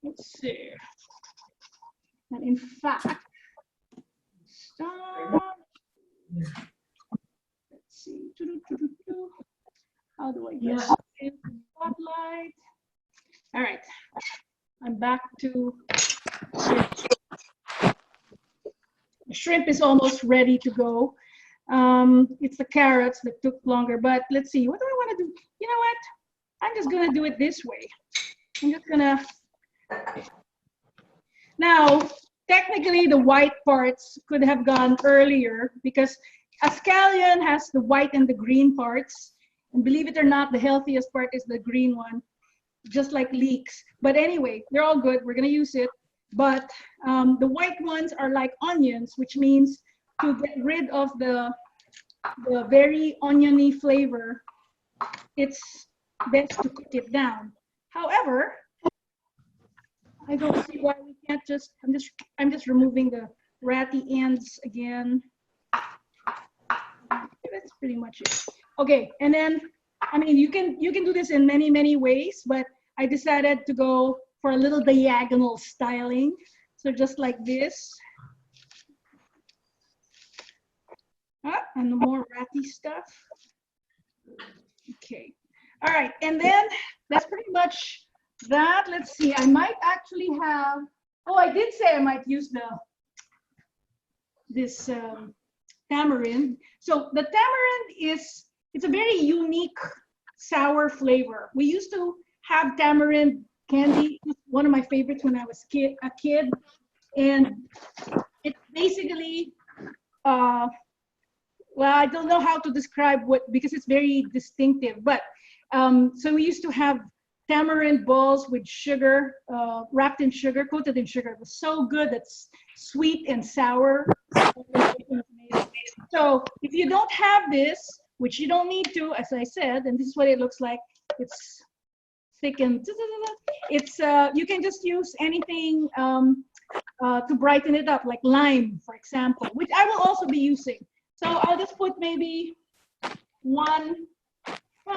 let's see. And in fact, stop. Let's see. How do I get in the spotlight? All right. I'm back to shrimp. The shrimp is almost ready to go. It's the carrots that took longer, but let's see. What do I want to do? You know what? I'm just gonna do it this way. I'm just gonna. Now, technically, the white parts could have gone earlier because a scallion has the white and the green parts. And believe it or not, the healthiest part is the green one, just like leeks. But anyway, they're all good. We're gonna use it. But the white ones are like onions, which means to get rid of the very oniony flavor, it's best to cook it down. However, I don't see why we can't just, I'm just removing the ratty ends again. That's pretty much it. Okay, and then, I mean, you can do this in many, many ways, but I decided to go for a little diagonal styling. So just like this. And the more ratty stuff. Okay. All right, and then that's pretty much that. Let's see, I might actually have, oh, I did say I might use this tamarind. So the tamarind it's a very unique sour flavor. We used to have tamarind candy, one of my favorites when I was a kid. And it's basically, well, I don't know how to describe because it's very distinctive, but so we used to have tamarind balls with sugar, wrapped in sugar, coated in sugar. It was so good. It's sweet and sour. So if you don't have this, which you don't need to, as I said, and this is what it looks like, it's thick and it's, you can just use anything to brighten it up, like lime, for example, which I will also be using. So I'll just put maybe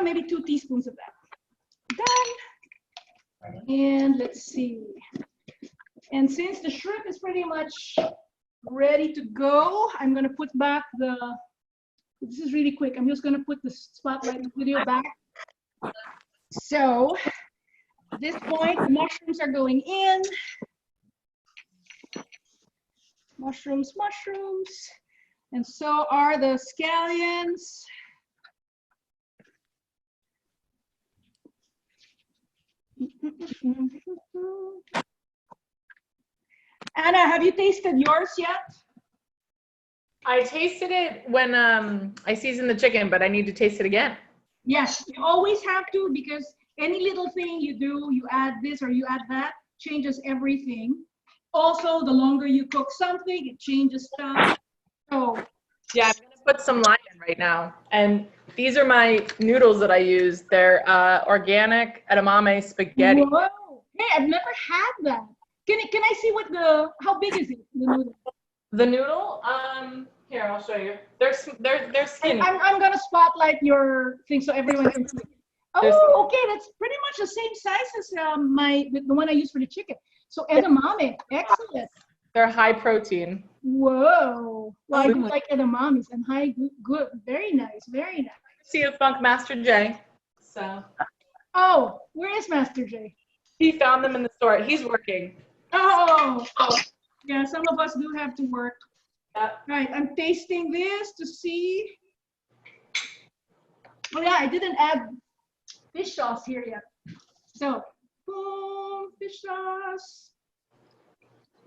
maybe 2 teaspoons of that. Done. And let's see. And since the shrimp is pretty much ready to go, I'm gonna put back this is really quick. I'm just gonna put the spotlight video back. So at this point, the mushrooms are going in. Mushrooms. And so are the scallions. Anna, have you tasted yours yet? I tasted it when I seasoned the chicken, but I need to taste it again. Yes, you always have to, because any little thing you do, you add this or you add that, changes everything. Also, the longer you cook something, it changes stuff. So yeah, I'm gonna put some lime in right now. And these are my noodles that I use. They're organic edamame spaghetti. Whoa! Hey, I've never had that. Can I see how big is it? The noodle. The noodle, here, I'll show you. They're skinny. I'm gonna spotlight your thing so everyone can see. Oh, okay, that's pretty much the same size as the one I use for the chicken. So edamame, excellent. They're high protein. Whoa! Well, I do like edamames and high good. Very nice, very nice. See a Funk Master J. So. Oh, where is Master J? He found them in the store. He's working. Oh, yeah. Some of us do have to work. Yeah. Right, I'm tasting this to see. Oh yeah, I didn't add fish sauce here yet. So Boom, fish sauce.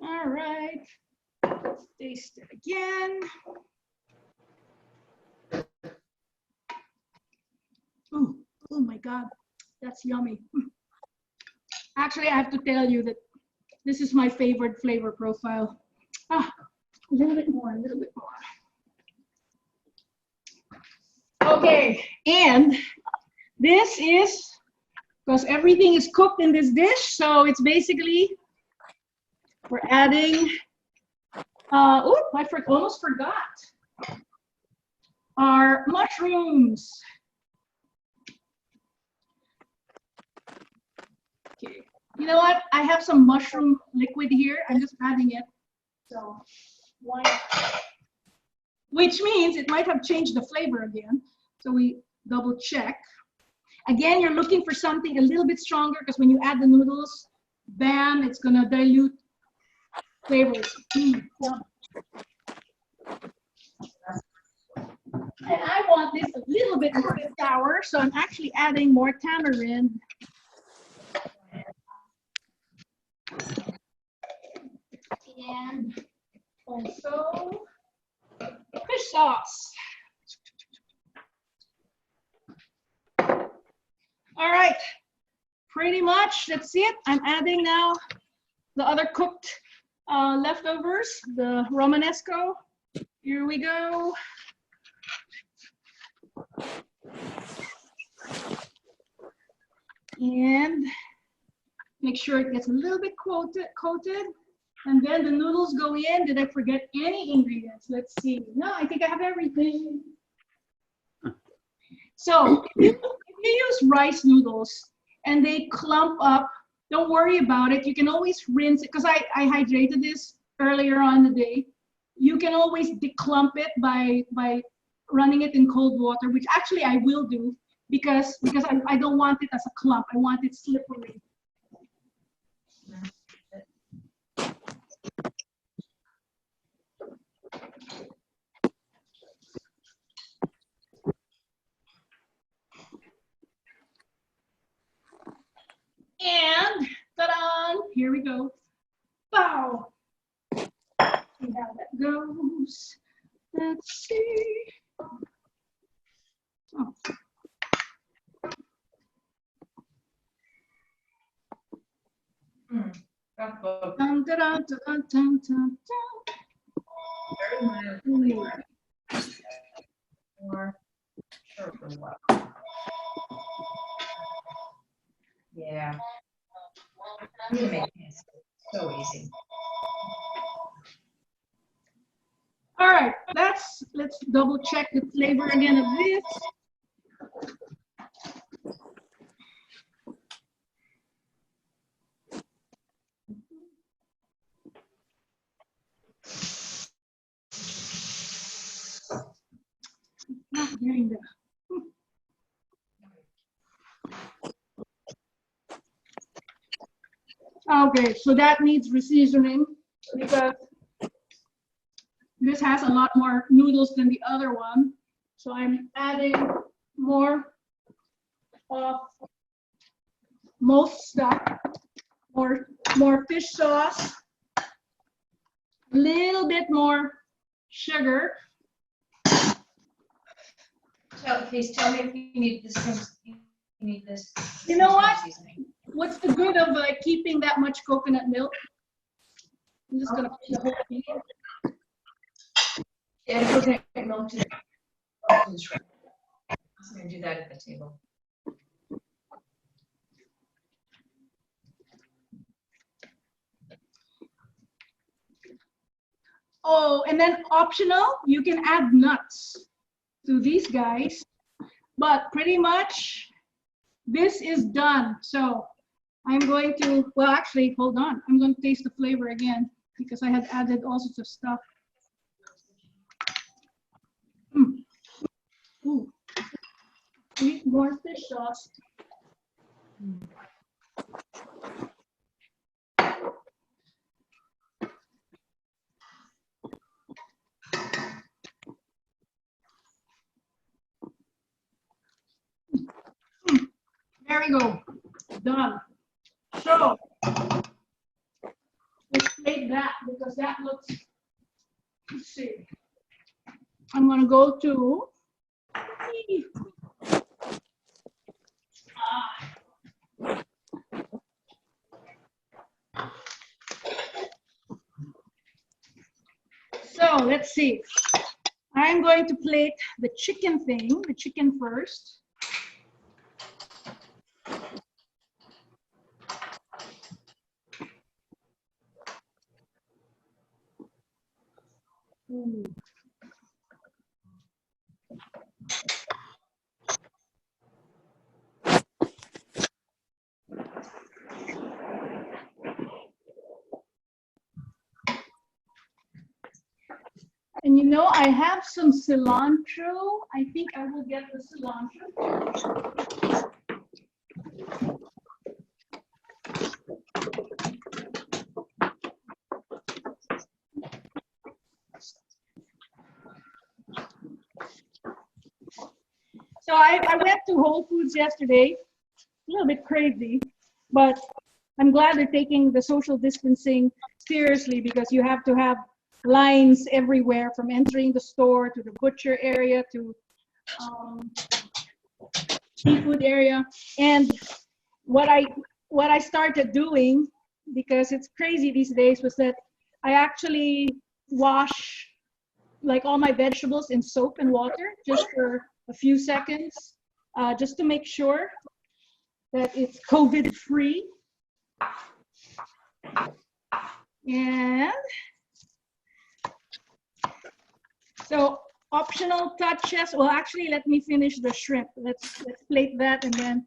All right, let's taste it again. Ooh, oh my God, that's yummy. Actually, I have to tell you that this is my favorite flavor profile. Ah, a little bit more, a little bit more. Okay, and this is, because everything is cooked in this dish, so it's basically, we're adding, oh, I almost forgot, our mushrooms. Okay, you know what? I have some mushroom liquid here. I'm just adding it. So, why not? Which means it might have changed the flavor again. So we double check. Again, you're looking for something a little bit stronger because when you add the noodles, bam, it's gonna dilute flavors. Yum. And I want this a little bit more sour, so I'm actually adding more tamarind. And also fish sauce. All right, pretty much that's it. I'm adding now the other cooked leftovers, the Romanesco. Here we go. And make sure it gets a little bit coated. And then the noodles go in. Did I forget any ingredients? Let's see. No, I think I have everything. So if you use rice noodles and they clump up, don't worry about it. You can always rinse it, because I hydrated this earlier on the day. You can always declump it by running it in cold water, which actually I will do because I don't want it as a clump. I want it slippery. And ta-da! Here we go. Bow. See how that goes. Let's see. Oh. That's both. Dun, dun, dun, dun, dun, dun, Very mild. dun. Or sure for what? Yeah. I'm gonna make this so easy. All right, let's double check the flavor again of this. Not getting the. Okay, so that needs reseasoning because this has a lot more noodles than the other one. So I'm adding more of most stuff, more fish sauce, a little bit more sugar. Please tell me if you need this. You need this. You know what? Seasoning. What's the good of keeping that much coconut milk? I'm just gonna put the whole thing in. Yeah, coconut milk to the shrimp. I'm gonna do that at the table. Oh, and then optional, you can add nuts to these guys, but pretty much this is done. So I'm going to, well, actually, hold on. I'm going to taste the flavor again because I had added all sorts of stuff. Ooh. Need more fish sauce. There we go. Done. So let's plate that because that looks, let's see. I'm gonna go to, so let's see. I'm going to plate the chicken first. And you know, I have some cilantro. I think I will get the cilantro. So I went to Whole Foods yesterday, a little bit crazy, but I'm glad they're taking the social distancing seriously because you have to have lines everywhere from entering the store to the butcher area to seafood area. And what I started doing, because it's crazy these days, was that I actually wash like all my vegetables in soap and water just for a few seconds, just to make sure that it's COVID free. And so optional touches. Well, actually, let me finish the shrimp. Let's plate that, and then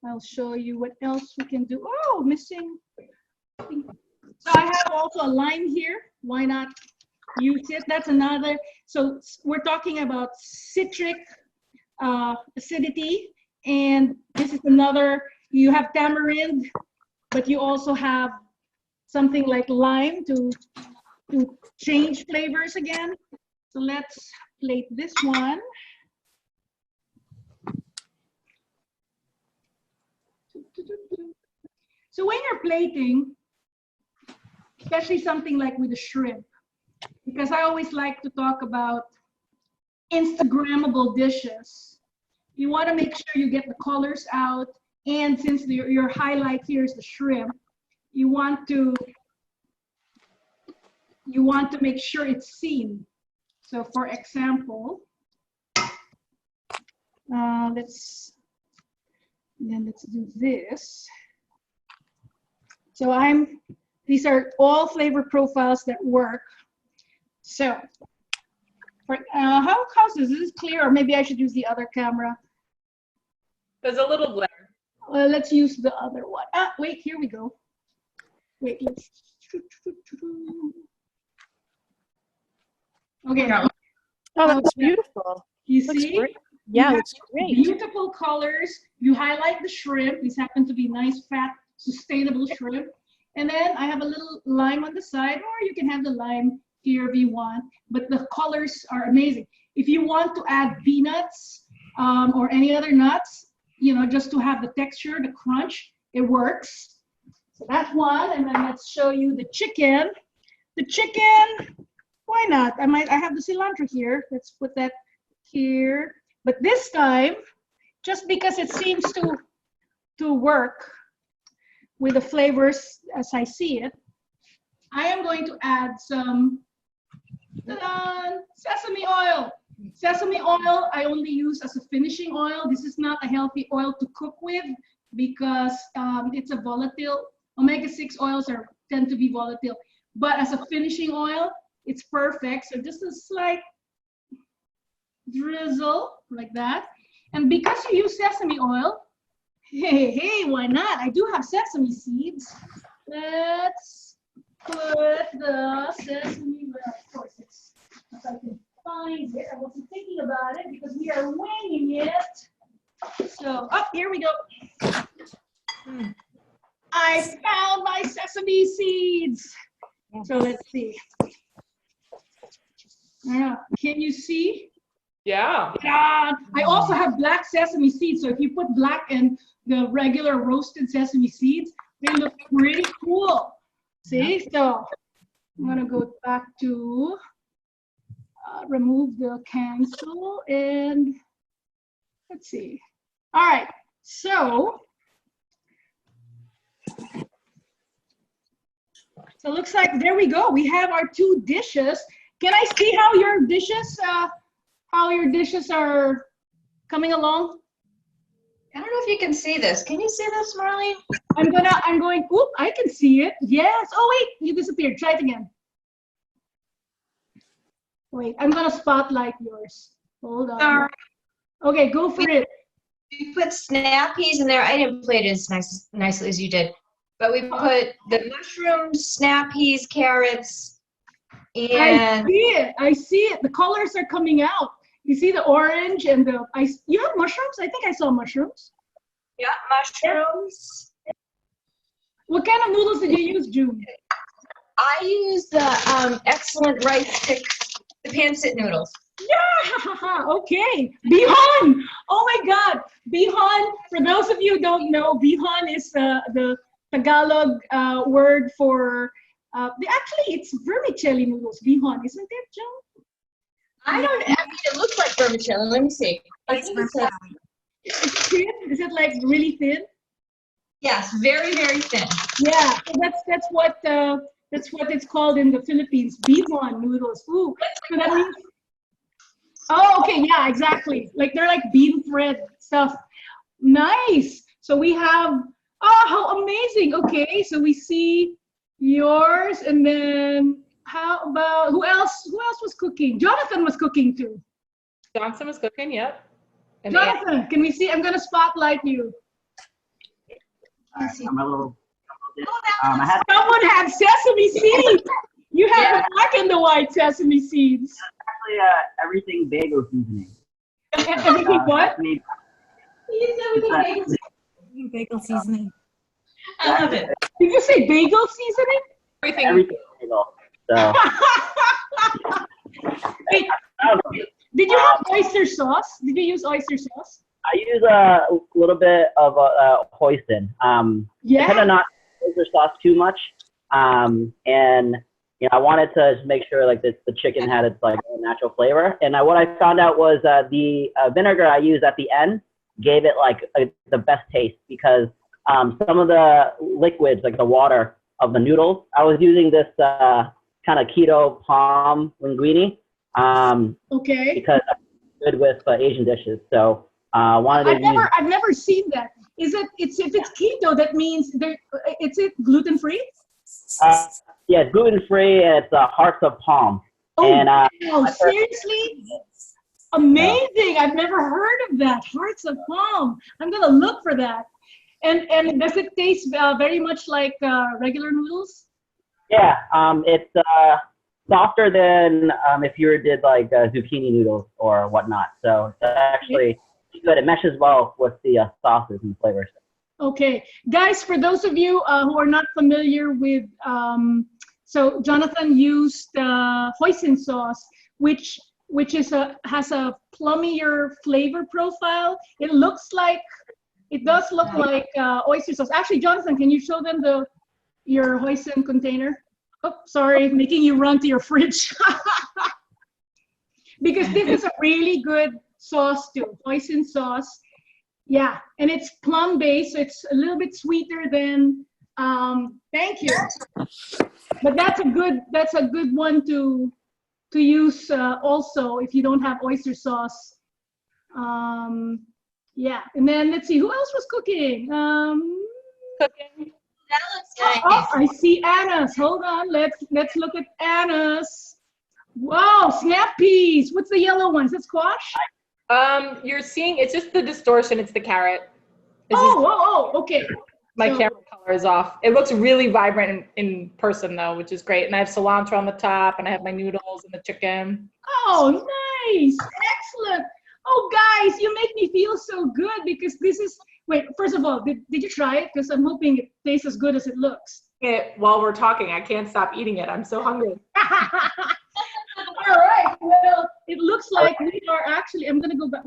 I'll show you what else we can do. Oh, missing. So I have also a lime here. Why not use it? That's another. So we're talking about citric acidity, and this is another. You have tamarind, but you also have something like lime to change flavors again. So let's plate this one. So when you're plating, especially something like with the shrimp, because I always like to talk about Instagrammable dishes, you want to make sure you get the colors out. And since your highlight here is the shrimp, you want to make sure it's seen. So for example, let's do this. So these are all flavor profiles that work. So for, how's this? Is this clear? Or maybe I should use the other camera. There's a little glare. Well, let's use the other one. Wait, here we go. Wait, let's. Okay. Oh, that's beautiful. You Looks see? great. Yeah, You looks great. Beautiful colors. You highlight the shrimp. These happen to be nice, fat, sustainable shrimp. And then I have a little lime on the side, or you can have the lime here if you want. But the colors are amazing. If you want to add peanuts or any other nuts, you know, just to have the texture, the crunch, it works. So that's one. And then let's show you the chicken. The chicken, why not? I have the cilantro here. Let's put that here. But this time, just because it seems to work with the flavors as I see it, I am going to add some sesame oil. Sesame oil I only use as a finishing oil. This is not a healthy oil to cook with because it's a volatile. Omega-6 oils tend to be volatile. But as a finishing oil, it's perfect. So just a slight drizzle like that. And because you use sesame oil, hey, why not? I do have sesame seeds. Let's put the sesame, well, of course, it's, if I can find it. I wasn't thinking about it because we are winging it. So, here we go. I found my sesame seeds. So let's see. Can you see? Yeah. I also have black sesame seeds. So if you put black and the regular roasted sesame seeds, They look pretty cool. See, so I'm gonna go back to remove the cancel and let's see. All right, so it looks like there we go. We have our 2 dishes. Can I see how your dishes are coming along? I don't know if you can see this. Can you see this, Marlene? I'm going, oop, I can see it. Yes. Oh, wait, you disappeared. Try it again. Wait, I'm gonna spotlight yours. Hold on. Sorry. Okay, go for it. We put snap peas in there. I didn't play it as nicely as you did. But we put the mushrooms, snap peas, carrots, and I see it. The colors are coming out. You see the orange and you have mushrooms? I think I saw mushrooms. yeah, mushrooms. What kind of noodles did you use, June? I use the excellent rice stick, the pan-sit noodles. Yeah, okay. Bihon. Oh my God. Bihon, for those of you who don't know, bihon is the Tagalog word for, actually it's vermicelli noodles, bihon, isn't it, Joe? I mean, it looks like vermicelli. Let me see. I think it says, Is it thin? Is it like really thin? yes, very, very thin. Yeah, so that's what it's called in the Philippines, bihon noodles. Ooh, so that means, oh, okay, yeah, exactly. Like they're like bean thread stuff. Nice. So we have, oh, how amazing. Okay, so we see yours, and then how about who else? Who else was cooking? Jonathan was cooking too. Johnson was cooking, yep. And Jonathan, can we see? I'm gonna spotlight you. I'm a little. Oh, I had Someone had sesame seeds. You have Yeah. the black and the white sesame seeds. actually everything bagel seasoning. Everything what? Me- Bagel seasoning. I love it. Did you say bagel seasoning? everything bagel. So Wait, I don't know. did you have oyster sauce? Did you use oyster sauce? I use a little bit of hoisin. Kind Yeah. of not oyster sauce too much. And you know, I wanted to just make sure like the chicken had its like natural flavor. And what I found out was the vinegar I used at the end gave it like the best taste because some of the liquids, like the water of the noodles, I was using this kind of keto palm linguine Okay. because it's good with Asian dishes. So wanted to use. I've never seen that. Is it? If it's keto, that means it's gluten free? Yeah, it's gluten free and it's hearts of palm. Oh, And wow, seriously? Amazing! I've never heard of that. Hearts of palm. I'm gonna look for that. And does it taste very much like regular noodles? yeah, it's softer than if you did like zucchini noodles or whatnot. So it's actually good. It meshes well with the sauces and flavors. Okay, guys, for those of you who are not familiar with, so Jonathan used hoisin sauce, which has a plummier flavor profile. It does look like oyster sauce. Actually, Jonathan, can you show them your hoisin container? Oh, sorry, making you run to your fridge. Because this is a really good sauce too, hoisin sauce. Yeah, and it's plum based, so it's a little bit sweeter than. Thank you. But that's a good one to use also if you don't have oyster sauce. Yeah, and then let's see who else was cooking. Cooking. That looks Oh, nice. I see Anna's. Hold on, let's look at Anna's. Wow, snap peas. What's the yellow ones? That's squash. You're seeing, it's just the distortion, it's the carrot. It's just Oh, okay. my so- camera color is off. It looks really vibrant in person though, which is great. And I have cilantro on the top and I have my noodles and the chicken. Oh, nice. Excellent. Oh, guys, you make me feel so good because this is, wait, first of all, did you try it? Because I'm hoping it tastes as good as it looks. While we're talking, I can't stop eating it. I'm so hungry. All right. Well, it looks like we are actually, I'm going to go back.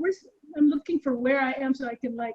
I'm looking for where I am so I can like